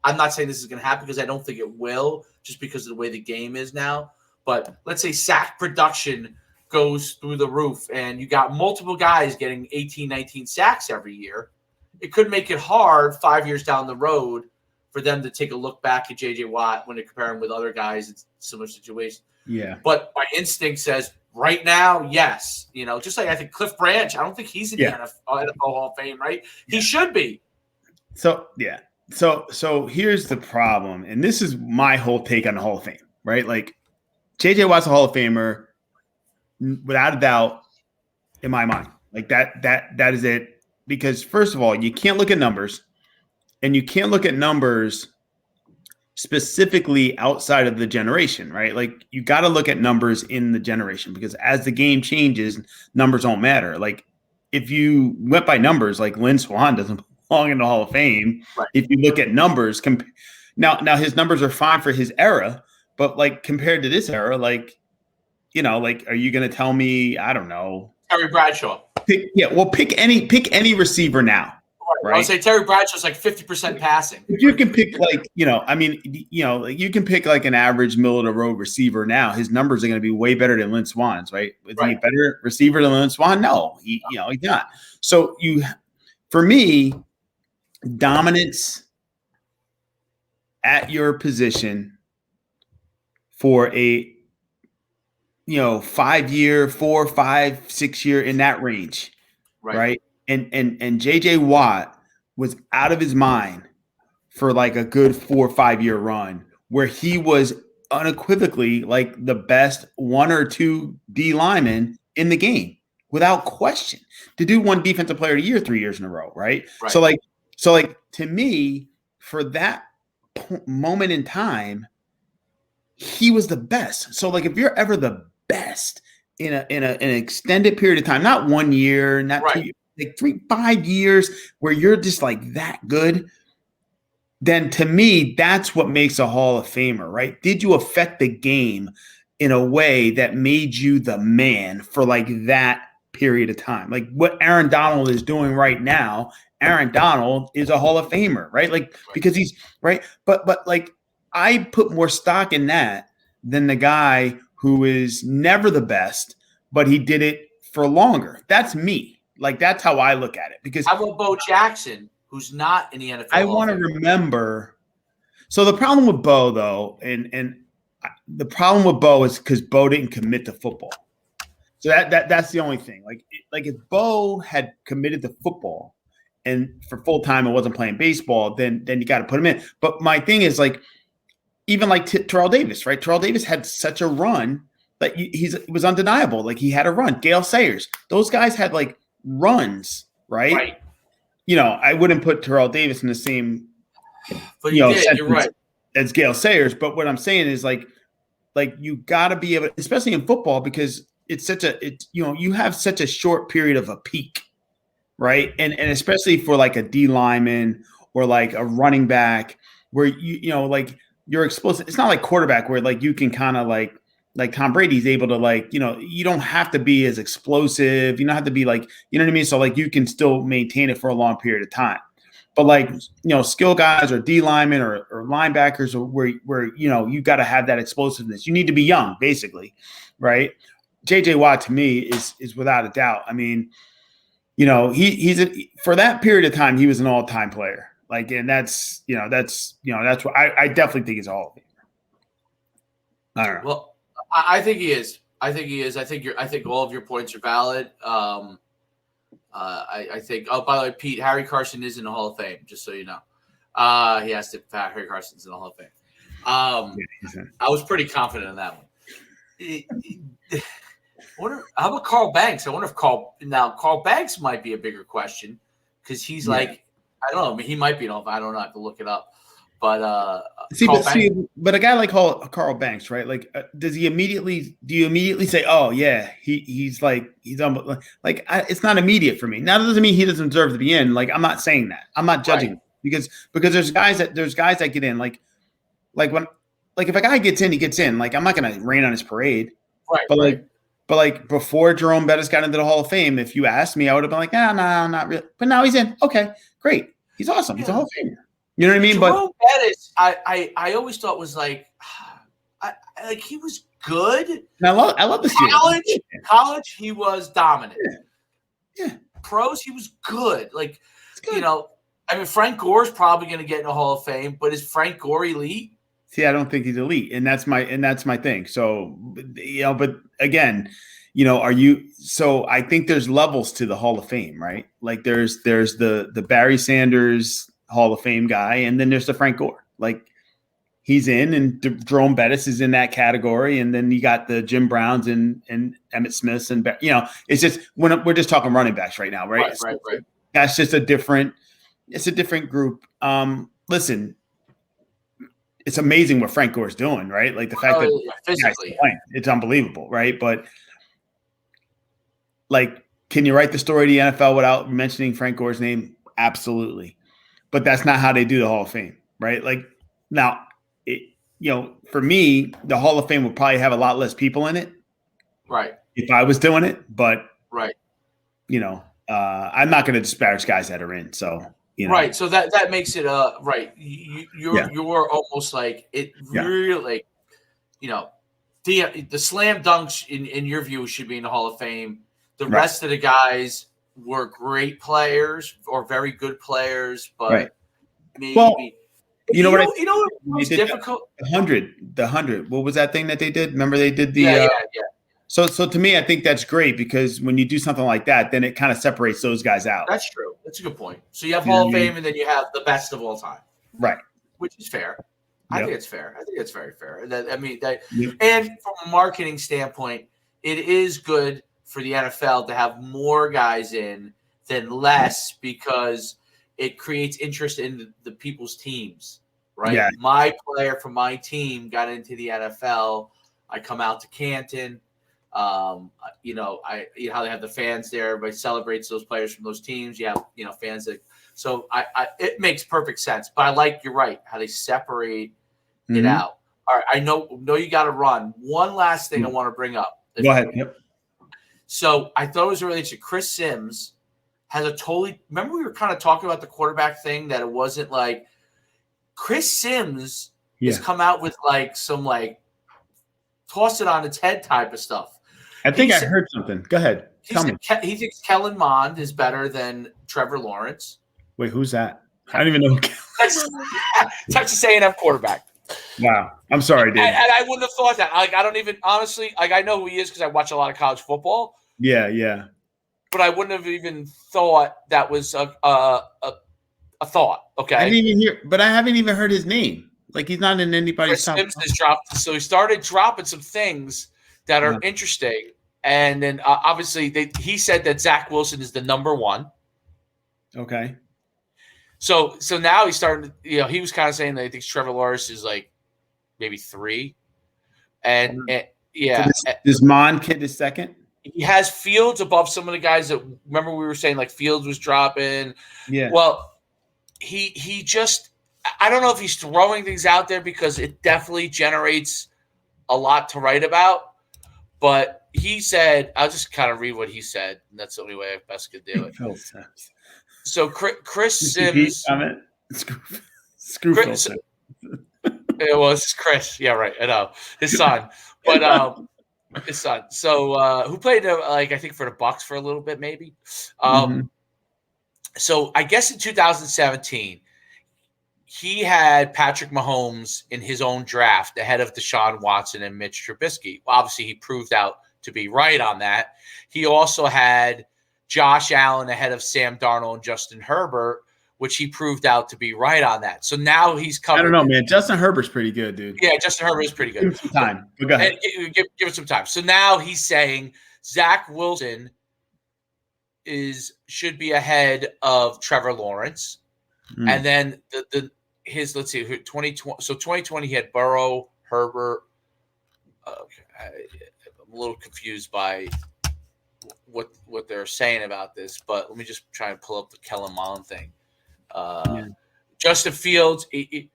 I'm not saying this is going to happen because I don't think it will, just because of the way the game is now. But let's say sack production goes through the roof and you got multiple guys getting 18, 19 sacks every year. It could make it hard 5 years down the road for them to take a look back at J.J. Watt when they compare him with other guys in similar situations. Yeah. But my instinct says right now, yes. Just like I think Cliff Branch, I don't think he's in the NFL Hall of Fame, right? He should be. So, yeah. So here's the problem, and this is my whole take on the Hall of Fame, right? Like, J.J. Watt's a Hall of Famer, without a doubt, in my mind. Like, that is it. Because, first of all, you can't look at numbers, and you can't look at numbers specifically outside of the generation, right? Like, you got to look at numbers in the generation, because as the game changes, numbers don't matter. Like, if you went by numbers, like Lynn Swann doesn't belong in the Hall of Fame. Right. If you look at numbers, now his numbers are fine for his era, but like compared to this era, like, are you going to tell me, I don't know, Terry Bradshaw? Pick any receiver now. Right. I would say Terry Bradshaw's like 50% passing. If you can pick you can pick like an average middle of the road receiver now. His numbers are going to be way better than Lynn Swann's, right? Is he a better receiver than Lynn Swann? No, he's not. So for me, dominance at your position for a 5 year, 4, 5, 6 year, in that range, right? And JJ Watt was out of his mind for like a good 4 or 5 year run where he was unequivocally like the best 1 or 2 D lineman in the game without question. The dude won Defensive Player of the Year 3 years in a row, right? So like to me, for that moment in time, he was the best. So like if you're ever the best in an extended period of time, not 1 year, not 2 years, like 3, 5 years where you're just like that good, then to me, that's what makes a Hall of Famer, right? Did you affect the game in a way that made you the man for like that period of time? Like what Aaron Donald is doing right now, Aaron Donald is a Hall of Famer, right? Like, because he's right. But like, I put more stock in that than the guy who is never the best, but he did it for longer. That's me. Like, that's how I look at it. Because how about Bo Jackson, who's not in the NFL? I want to remember. So the problem with Bo, though, and the problem with Bo is because Bo didn't commit to football. So that's the only thing. Like if Bo had committed to football and for full time and wasn't playing baseball, then you got to put him in. But my thing is like, even like Terrell Davis, right? Terrell Davis had such a run that it was undeniable. Like he had a run. Gale Sayers, those guys had like runs, right? I wouldn't put Terrell Davis in the same, but you're right, as Gale Sayers. But what I'm saying is like you got to be able, especially in football, because you have such a short period of a peak, right? And especially for like a D lineman or like a running back where like you're explosive. It's not like quarterback where like you can kind of like Tom Brady's able to like, you don't have to be as explosive. You don't have to be like, you know what I mean? So like you can still maintain it for a long period of time. But like, skill guys or D linemen or linebackers or where you got to have that explosiveness. You need to be young, basically, right? JJ Watt to me is without a doubt. I mean, he's for that period of time, he was an all-time player. Like, and that's what I definitely think he's a Hall of Famer. I don't know. Well, I think he is. I think he is. I think all of your points are valid. I think. Oh, by the way, Pete, Harry Carson is in the Hall of Fame. Just so you know, he has to. Harry Carson's in the Hall of Fame. I was pretty confident in that one. How about Carl Banks? I wonder if Carl Banks might be a bigger question because he's like, I don't know. I mean, he might be. I don't know. I have to look it up. But but a guy like Carl Banks, right? Like, do you immediately say, oh yeah, he's it's not immediate for me. Now that doesn't mean he doesn't deserve to be in. Like, I'm not saying that. I'm not judging him because there's guys that get in. Like if a guy gets in, he gets in. Like, I'm not gonna rain on his parade. Right. But before Jerome Bettis got into the Hall of Fame, if you asked me, I would have been like, no, not really. But now he's in. Okay, great. He's awesome. He's a Hall of Famer. You know what I mean? Jerome Bettis, I always thought was like he was good. And I love the Steelers. College, he was dominant. Yeah. Pros, he was good. Like, good. I mean, Frank Gore's probably going to get in the Hall of Fame, but is Frank Gore elite? See, I don't think he's elite, and that's my thing. So, but again, are you? So I think there's levels to the Hall of Fame, right? Like there's the Barry Sanders Hall of Fame guy, and then there's the Frank Gore. Like, he's in, and Jerome Bettis is in that category, and then you got the Jim Browns and Emmitt Smiths, and it's just we're just talking running backs right now, right? Right. That's just a different group. Listen, it's amazing what Frank Gore's doing, right? Like the fact that physically, it's unbelievable, right? But like, can you write the story of the NFL without mentioning Frank Gore's name? Absolutely. But that's not how they do the Hall of Fame, right? Like, now, for me, the Hall of Fame would probably have a lot less people in it, right? If I was doing it, but right, I'm not going to disparage guys that are in. So right. So that makes it right. You're almost like it really, the slam dunks in your view should be in the Hall of Fame. The rest of the guys were great players or very good players, but maybe. Well, what was difficult? The 100. What was that thing that they did? Remember they did the yeah. So to me, I think that's great because when you do something like that, then it kind of separates those guys out. That's true. That's a good point. So you have Hall of Fame, and then you have the best of all time, right? Which is fair. I think it's fair. I think it's very fair. And from a marketing standpoint, it is good for the NFL to have more guys in than less because it creates interest in the people's teams, right? Yeah. My player from my team got into the NFL. I come out to Canton. How they have the fans there. Everybody celebrates those players from those teams. You have, fans that. So it makes perfect sense. But you're right, how they separate it out. All right, I know you got to run. One last thing I want to bring up. Go ahead. Yep. So I thought it was really interesting. Chris Sims has remember we were kind of talking about the quarterback thing, that it wasn't like Chris Sims has come out with some toss it on its head type of stuff. I think I heard something. Go ahead. Tell me. He thinks Kellen Mond is better than Trevor Lawrence. Wait, who's that? I don't even know. Texas A&M quarterback. Wow. I'm sorry, dude. And I wouldn't have thought that. I don't even, honestly, I know who he is because I watch a lot of college football. Yeah. But I wouldn't have even thought that was a thought. Okay. I haven't even heard his name. Like, he's not in anybody's top. Sims has dropped. So he started dropping some things that are interesting. And then obviously he said that Zach Wilson is the number one. Okay. So now he's starting to, he was kind of saying that he thinks Trevor Lawrence is maybe 3. And This Mon kid is second? He has Fields above some of the guys that, remember we were saying Fields was dropping. Yeah. Well, he just, I don't know if he's throwing things out there because it definitely generates a lot to write about. But he said, I'll just kind of read what he said, and that's the only way I best could do it. So Chris Sims. Chris. It was Chris. Yeah, right. I know. His son. But his son. So who played I think for the Bucks for a little bit, maybe. So I guess in 2017, he had Patrick Mahomes in his own draft ahead of Deshaun Watson and Mitch Trubisky. Well, obviously, he proved out to be right on that. He also had Josh Allen ahead of Sam Darnold and Justin Herbert, which he proved out to be right on that. So now he's covered. I don't know, man. Justin Herbert's pretty good, dude. Yeah, Justin Herbert is pretty good. Give him some time. But go ahead. Give it some time. So now he's saying Zach Wilson should be ahead of Trevor Lawrence. And then let's see, 2020. So 2020 he had Burrow, Herbert. Okay, I'm a little confused by what they're saying about this, but let me just try and pull up the Kellen Mond thing. Justin Fields, it's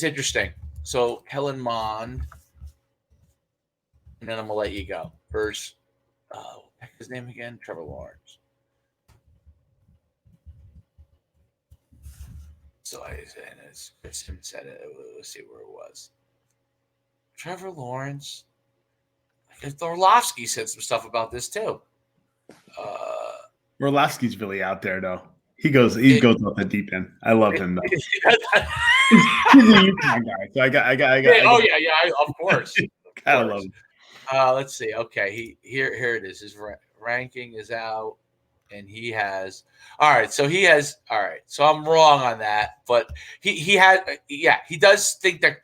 interesting. So Kellen Mond, and then I'm gonna let you go. First, what's his name again? Trevor Lawrence. So Kristen said it. Let's see where it was. Trevor Lawrence. Orlovsky said some stuff about this too. Orlovsky's really out there, though. He goes off the deep end. I love him though. He's a UConn guy, so I got. Of course. I love him. Let's see. Okay, here it is. His ranking is out. And he has all right. So I'm wrong on that, but he does think that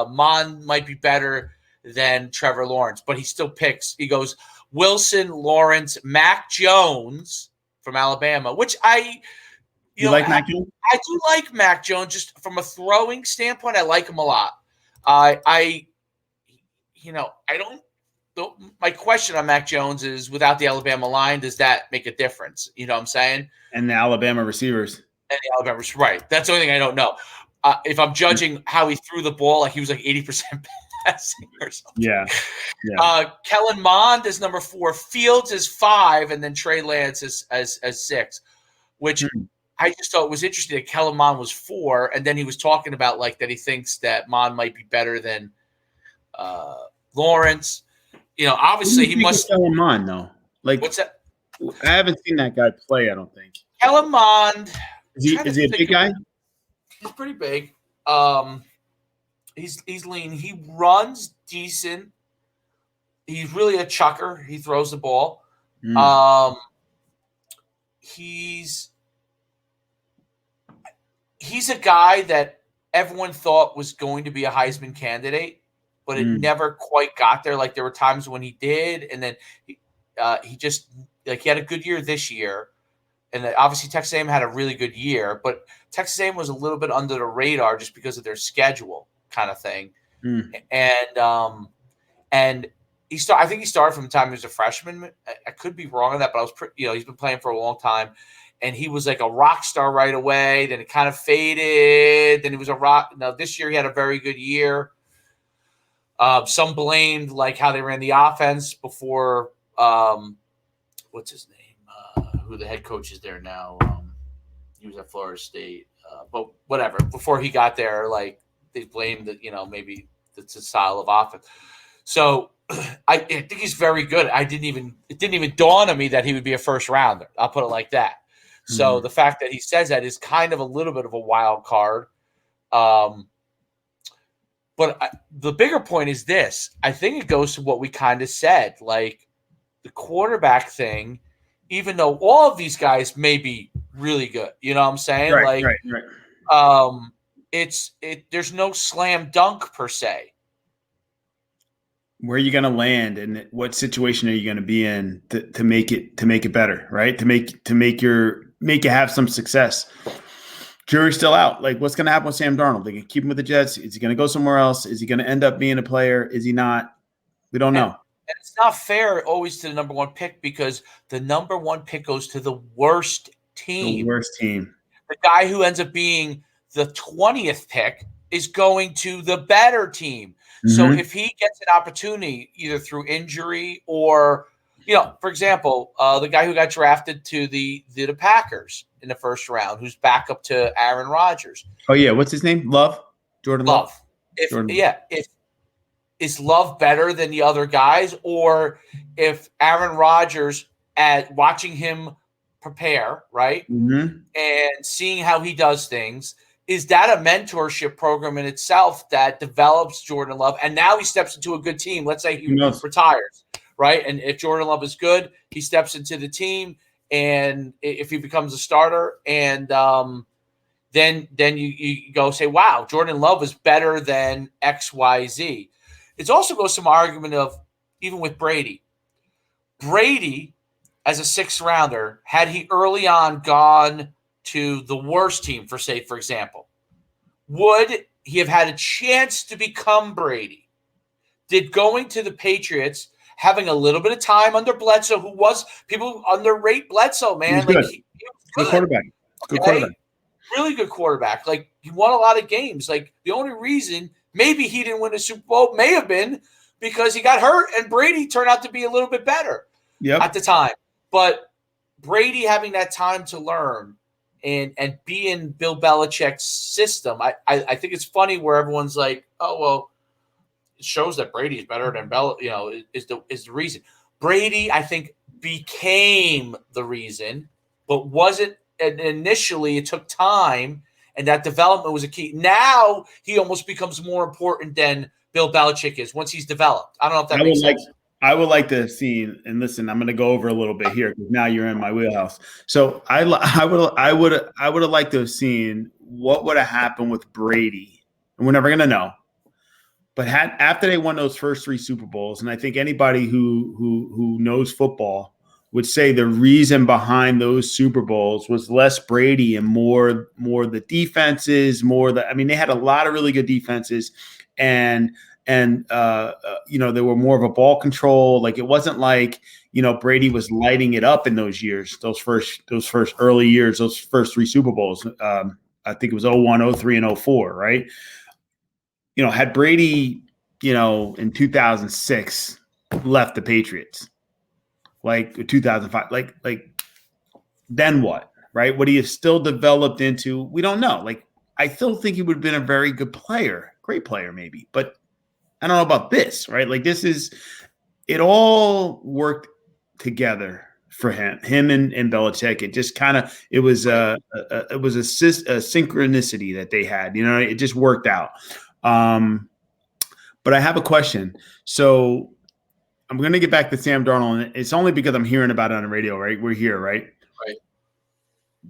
Mond might be better than Trevor Lawrence, but he still picks. He goes Wilson, Lawrence, Mac Jones from Alabama, which you like Mac Jones? I do like Mac Jones just from a throwing standpoint. I like him a lot. My question on Mac Jones is, without the Alabama line, does that make a difference? You know what I'm saying? And the Alabama receivers. Right. That's the only thing I don't know. If I'm judging how he threw the ball, like he was like 80% passing or something. Yeah. Kellen Mond is number 4. Fields is 5, and then Trey Lance is as 6, which I just thought was interesting that Kellen Mond was 4, and then he was talking about like that he thinks that Mond might be better than Lawrence. Obviously he must. Kellen Mond though. Like, what's that? I haven't seen that guy play. I don't think. Kellen Mond. Is he a big guy? He's pretty big. He's lean. He runs decent. He's really a chucker. He throws the ball. He's a guy that everyone thought was going to be a Heisman candidate, but it never quite got there. Like there were times when he did, and then he just he had a good year this year, and then obviously Texas A&M had a really good year, but Texas A&M was a little bit under the radar just because of their schedule kind of thing. And I think he started from the time he was a freshman. I could be wrong on that, but I was he's been playing for a long time, and he was like a rock star right away. Then it kind of faded. Then he was a rock. Now this year he had a very good year. Some blamed like how they ran the offense before. What's his name? Who the head coach is there now? He was at Florida State, but whatever. Before he got there, like they blamed that maybe it's a style of offense. So I think he's very good. It didn't even dawn on me that he would be a first rounder. I'll put it like that. So the fact that he says that is kind of a little bit of a wild card. But the bigger point is this. I think it goes to what we kind of said, like the quarterback thing, even though all of these guys may be really good. You know what I'm saying? Right. There's no slam dunk per se. Where are you going to land, and what situation are you going to be in to make it better, right? To make you have some success. Jury's still out. Like, what's going to happen with Sam Darnold? They can keep him with the Jets. Is he going to go somewhere else? Is he going to end up being a player? Is he not? We don't know. And it's not fair always to the number 1 pick because the number 1 pick goes to the worst team. The guy who ends up being the 20th pick is going to the better team. So if he gets an opportunity either through injury or, for example, the guy who got drafted to the Packers in the first round, who's backup to Aaron Rodgers. Oh yeah, what's his name? Jordan Love. Is Love better than the other guys, or if Aaron Rodgers, at watching him prepare, right? Mm-hmm. And seeing how he does things. Is that a mentorship program in itself that develops Jordan Love? And now he steps into a good team. Let's say he retires, right? And if Jordan Love is good, he steps into the team. And if he becomes a starter, and then you go say, wow, Jordan Love is better than XYZ. It's also goes some argument of even with Brady. Brady, as a sixth rounder, had he early on gone to the worst team, for example, would he have had a chance to become Brady? Did going to the Patriots, having a little bit of time under Bledsoe, who was people underrate Bledsoe, man. He was good. He was good quarterback. Okay? Good quarterback. Really good quarterback. Like, he won a lot of games. Like, the only reason maybe he didn't win a Super Bowl may have been because he got hurt and Brady turned out to be a little bit better at the time. But Brady having that time to learn and be in Bill Belichick's system, I think it's funny where everyone's like, oh, well, it shows that Brady is better than is the reason. Brady, I think, became the reason, but wasn't. And initially, it took time, and that development was a key. Now he almost becomes more important than Bill Belichick is once he's developed. I don't know if that makes sense. I would like to see, and listen, I'm going to go over a little bit here because now you're in my wheelhouse. So I would have liked to have seen what would have happened with Brady, and we're never going to know. But after they won those first 3 Super Bowls, and I think anybody who knows football would say the reason behind those Super Bowls was less Brady and more the defenses, they had a lot of really good defenses, and they were more of a ball control. Like, it wasn't like, Brady was lighting it up in those years, those first early years, those first 3 Super Bowls. I think it was 01, 03, and 04, right? Had Brady, in 2006 left the Patriots, like 2005, like then what, right? Would he have still developed into? We don't know. Like, I still think he would have been a very good player, great player, maybe, but I don't know about this, right? Like, it all worked together for him and Belichick. It just it was a synchronicity that they had. It just worked out. But I have a question. So I'm going to get back to Sam Darnold, and it's only because I'm hearing about it on the radio, right? We're here, right? Right.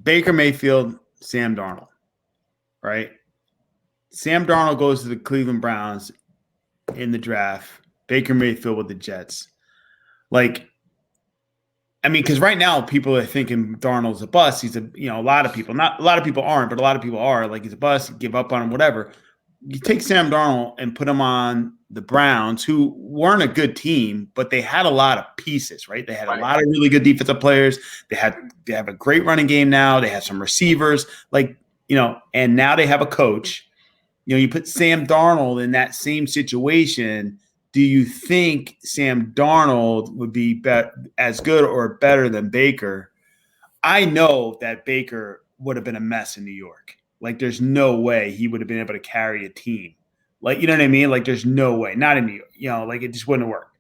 Baker Mayfield, Sam Darnold, right? Sam Darnold goes to the Cleveland Browns in the draft. Baker Mayfield with the Jets. Because right now people are thinking Darnold's a bust. He's a lot of people, not a lot of people aren't, but a lot of people are. Like, he's a bust, give up on him, whatever. You take Sam Darnold and put him on the Browns, who weren't a good team, but they had a lot of pieces, right? They had a lot of really good defensive players. They have a great running game now. They have some receivers, and now they have a coach. You put Sam Darnold in that same situation. Do you think Sam Darnold would be as good or better than Baker? I know that Baker would have been a mess in New York. Like, there's no way he would have been able to carry a team. Like, you know what I mean? Like, there's no way. Not in New York. It just wouldn't work.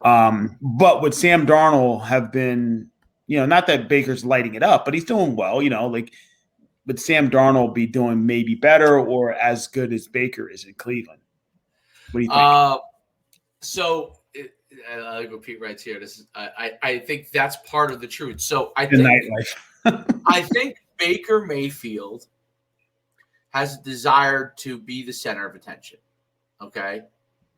But would Sam Darnold have been, not that Baker's lighting it up, but he's doing well, would Sam Darnold be doing maybe better or as good as Baker is in Cleveland? What do you think? So I'll go Pete right here. This is I think that's part of the truth. So I think Baker Mayfield has a desire to be the center of attention, okay,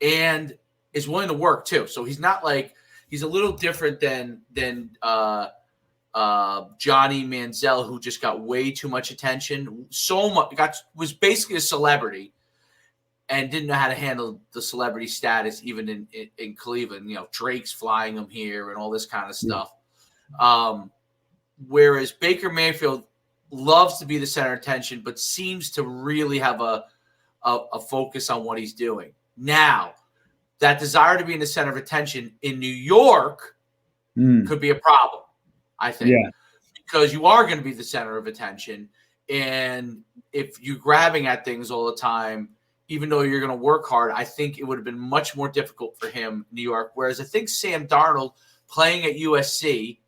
and is willing to work too. So he's not like he's a little different than Johnny Manziel, who just got way too much attention, was basically a celebrity, and didn't know how to handle the celebrity status even in Cleveland. Drake's flying him here and all this kind of stuff. Whereas Baker Mayfield loves to be the center of attention, but seems to really have a focus on what he's doing. Now, that desire to be in the center of attention in New York could be a problem, I think. Yeah. Because you are going to be the center of attention. And if you're grabbing at things all the time, even though you're going to work hard, I think it would have been much more difficult for him in New York. Whereas I think Sam Darnold playing at USC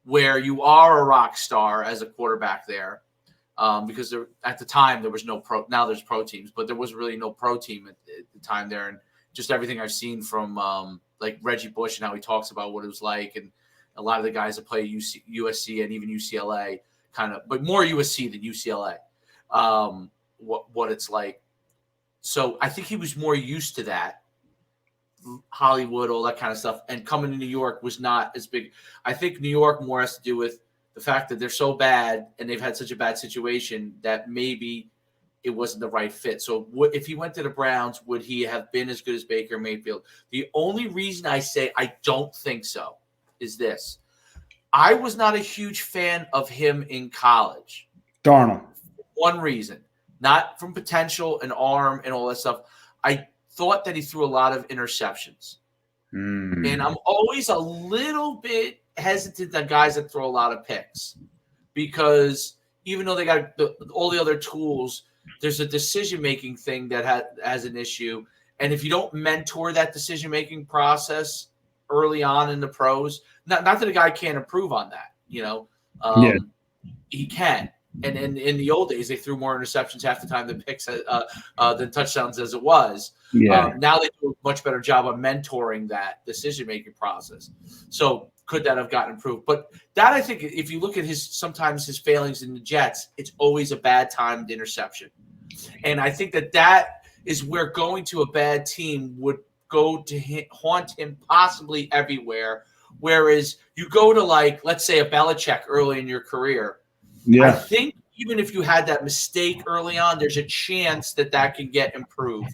where you are a rock star as a quarterback there, because at the time there was no pro. Now there's pro teams, but there was really no pro team at the time there, and just everything I've seen from like Reggie Bush and how he talks about what it was like, and a lot of the guys that play USC and even UCLA, but more USC than UCLA, what it's like. So I think he was more used to that, Hollywood, all that kind of stuff, and coming to New York was not as big. I think New York more has to do with the fact that they're so bad and they've had such a bad situation that maybe it wasn't the right fit. So if he went to the Browns, would he have been as good as Baker Mayfield? The only reason I say I don't think so is this. I was not a huge fan of him in college. Darnold. One reason, not from potential and arm and all that stuff. I thought that he threw a lot of interceptions. And I'm always a little bit hesitant on guys that throw a lot of picks, because even though they got all the other tools, there's a decision-making thing that has an issue. And if you don't mentor that decision-making process early on in the pros, not that a guy can't improve on that, he can. And in the old days, they threw more interceptions half the time than picks than touchdowns as it was. Now they do a much better job of mentoring that decision-making process. So could that have gotten improved? But that, I think, if you look at sometimes his failings in the Jets, it's always a bad timed interception. And I think that is where going to a bad team would go to haunt him possibly everywhere. Whereas you go to, like, let's say a Belichick early in your career. I think even if you had that mistake early on, there's a chance that can get improved,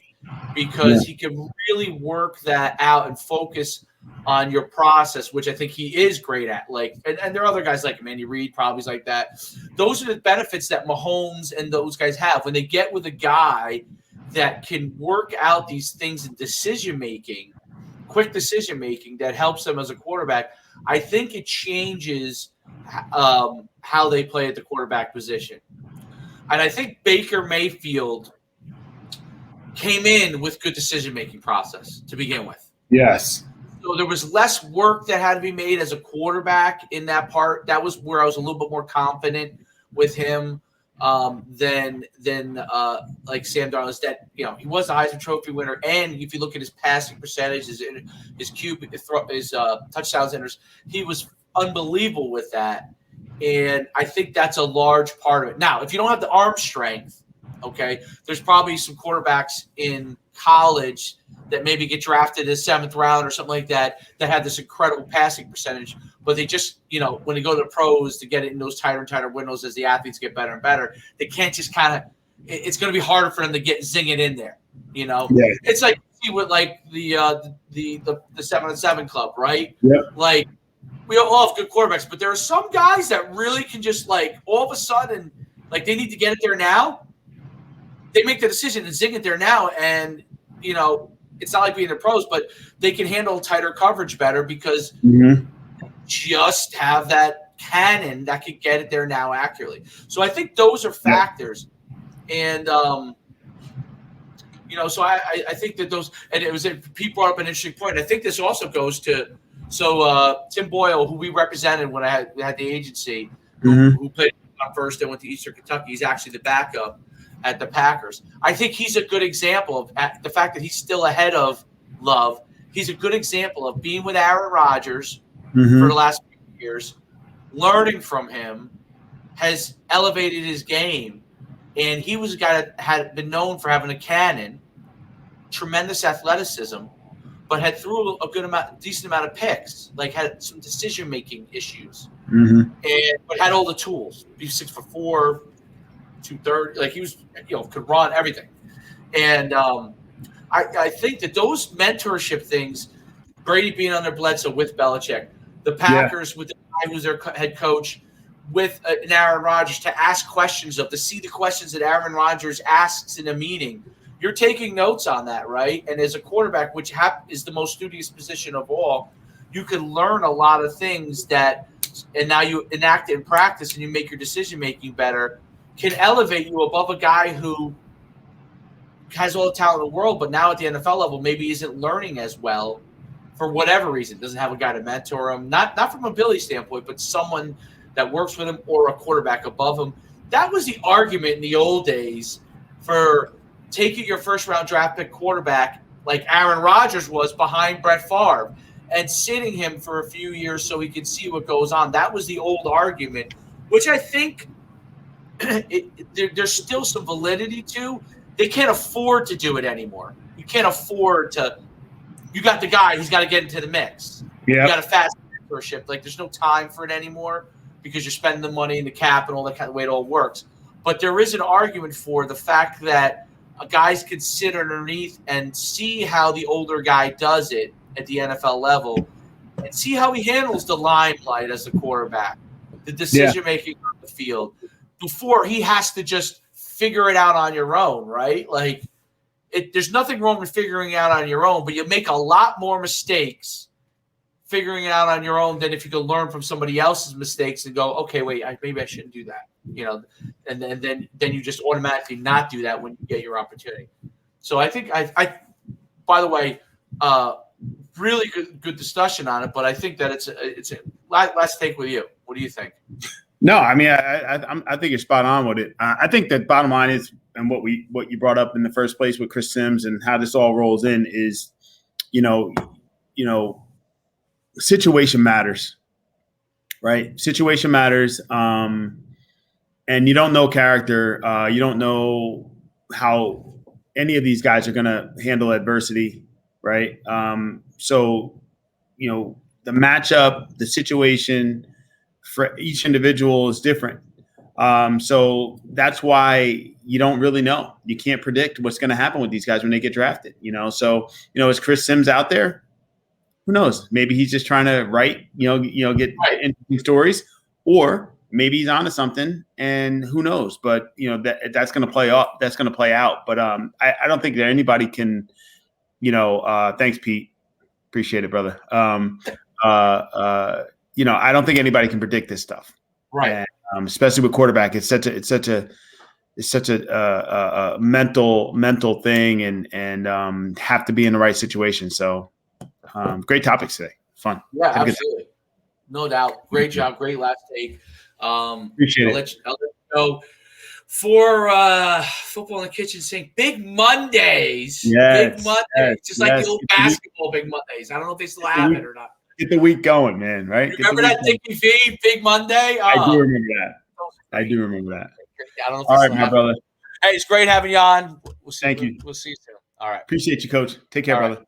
because he can really work that out and focus on your process, which I think he is great at. Like, and there are other guys like Andy Reid, probably like that. Those are the benefits that Mahomes and those guys have when they get with a guy that can work out these things in decision-making, quick decision-making that helps them as a quarterback. I think it changes how they play at the quarterback position. And I think Baker Mayfield came in with good decision-making process to begin with. Yes. So there was less work that had to be made as a quarterback in that part. That was where I was a little bit more confident with him than like Sam Darnold. That, he was the Heisman Trophy winner, and if you look at his passing percentage, his his touchdowns, he was unbelievable with that. And I think that's a large part of it. Now, if you don't have the arm strength, okay, there's probably some quarterbacks in college that maybe get drafted as 7th round or something like that have this incredible passing percentage, but they just, when they go to the pros to get it in those tighter and tighter windows as the athletes get better and better, they can't just it's going to be harder for them to zing it in there. It's like with like the 7-on-7 club, right? Yeah. Like, we all have good quarterbacks, but there are some guys that really can just, like, all of a sudden, like, they need to get it there now. They make the decision and zing it there now, and it's not like being the pros, but they can handle tighter coverage better because they just have that cannon that can get it there now accurately. So I think those are factors, and so I think that those, and it was Pete brought up an interesting point. I think this also goes to Tim Boyle, who we represented when I had the agency, who played on first and went to Eastern Kentucky. He's actually the backup at the Packers. I think he's a good example of the fact that he's still ahead of Love. He's a good example of being with Aaron Rodgers for the last few years, learning from him, has elevated his game, and he was a guy that had been known for having a cannon, tremendous athleticism, but had threw decent amount of picks, like had some decision-making issues, but had all the tools. He was 6'4", 230, like he was, could run everything. And I think that those mentorship things, Brady being under Bledsoe with Belichick, the Packers with the guy who's their head coach, with Aaron Rodgers, to ask questions to see the questions that Aaron Rodgers asks in a meeting. You're taking notes on that, right? And as a quarterback, which is the most studious position of all, you can learn a lot of things and now you enact it in practice and you make your decision-making better, can elevate you above a guy who has all the talent in the world, but now at the NFL level maybe isn't learning as well for whatever reason, doesn't have a guy to mentor him, not from a Billy standpoint, but someone that works with him or a quarterback above him. That was the argument in the old days for taking your first-round draft pick quarterback like Aaron Rodgers was behind Brett Favre and sitting him for a few years so he could see what goes on. That was the old argument, which I think there's still some validity to. They can't afford to do it anymore. You can't afford to – you got the guy, he's got to get into the mix. Yeah. You got a fast mentorship. Like, there's no time for it anymore because you're spending the money and the cap and all that kind of way it all works. But there is an argument for the fact that guys can sit underneath and see how the older guy does it at the NFL level and see how he handles the limelight as a quarterback, the decision-making on the field, before he has to just figure it out on your own, right? Like, there's nothing wrong with figuring it out on your own, but you make a lot more mistakes figuring it out on your own than if you could learn from somebody else's mistakes and go, okay, wait, maybe I shouldn't do that, and then you just automatically not do that when you get your opportunity. So I think I by the way, really good discussion on it, but I think that it's a last take with you. What do you think? No, I mean, I think you're spot on with it. I think that bottom line is, and what you brought up in the first place with Chris Sims and how this all rolls in is, situation matters, right? Situation matters. And you don't know character. You don't know how any of these guys are going to handle adversity, right? So, the matchup, the situation for each individual is different. So that's why you don't really know. You can't predict what's going to happen with these guys when they get drafted, So, is Chris Sims out there? Who knows? Maybe he's just trying to write, get interesting stories, or maybe he's onto something, and who knows? But that's going to play out. That's going to play out. But I don't think that anybody can. Thanks, Pete. Appreciate it, brother. I don't think anybody can predict this stuff, right? And, especially with quarterback, it's such a mental thing, and have to be in the right situation. So. Great topics today. Fun. Yeah, absolutely. No doubt. Great job. Great last take. Appreciate it. I'll let you know for football in the kitchen sink. Big Mondays. Yes, Big Mondays. Just like the old basketball Big Mondays. I don't know if they still have it or not. Get the week going, man. Right? Remember that Dickie V Big Monday? I do remember that. I don't know if all right, my brother. Hey, it's great having you on. Thank you. We'll see you soon. All right. Appreciate you, Coach. Take care, brother.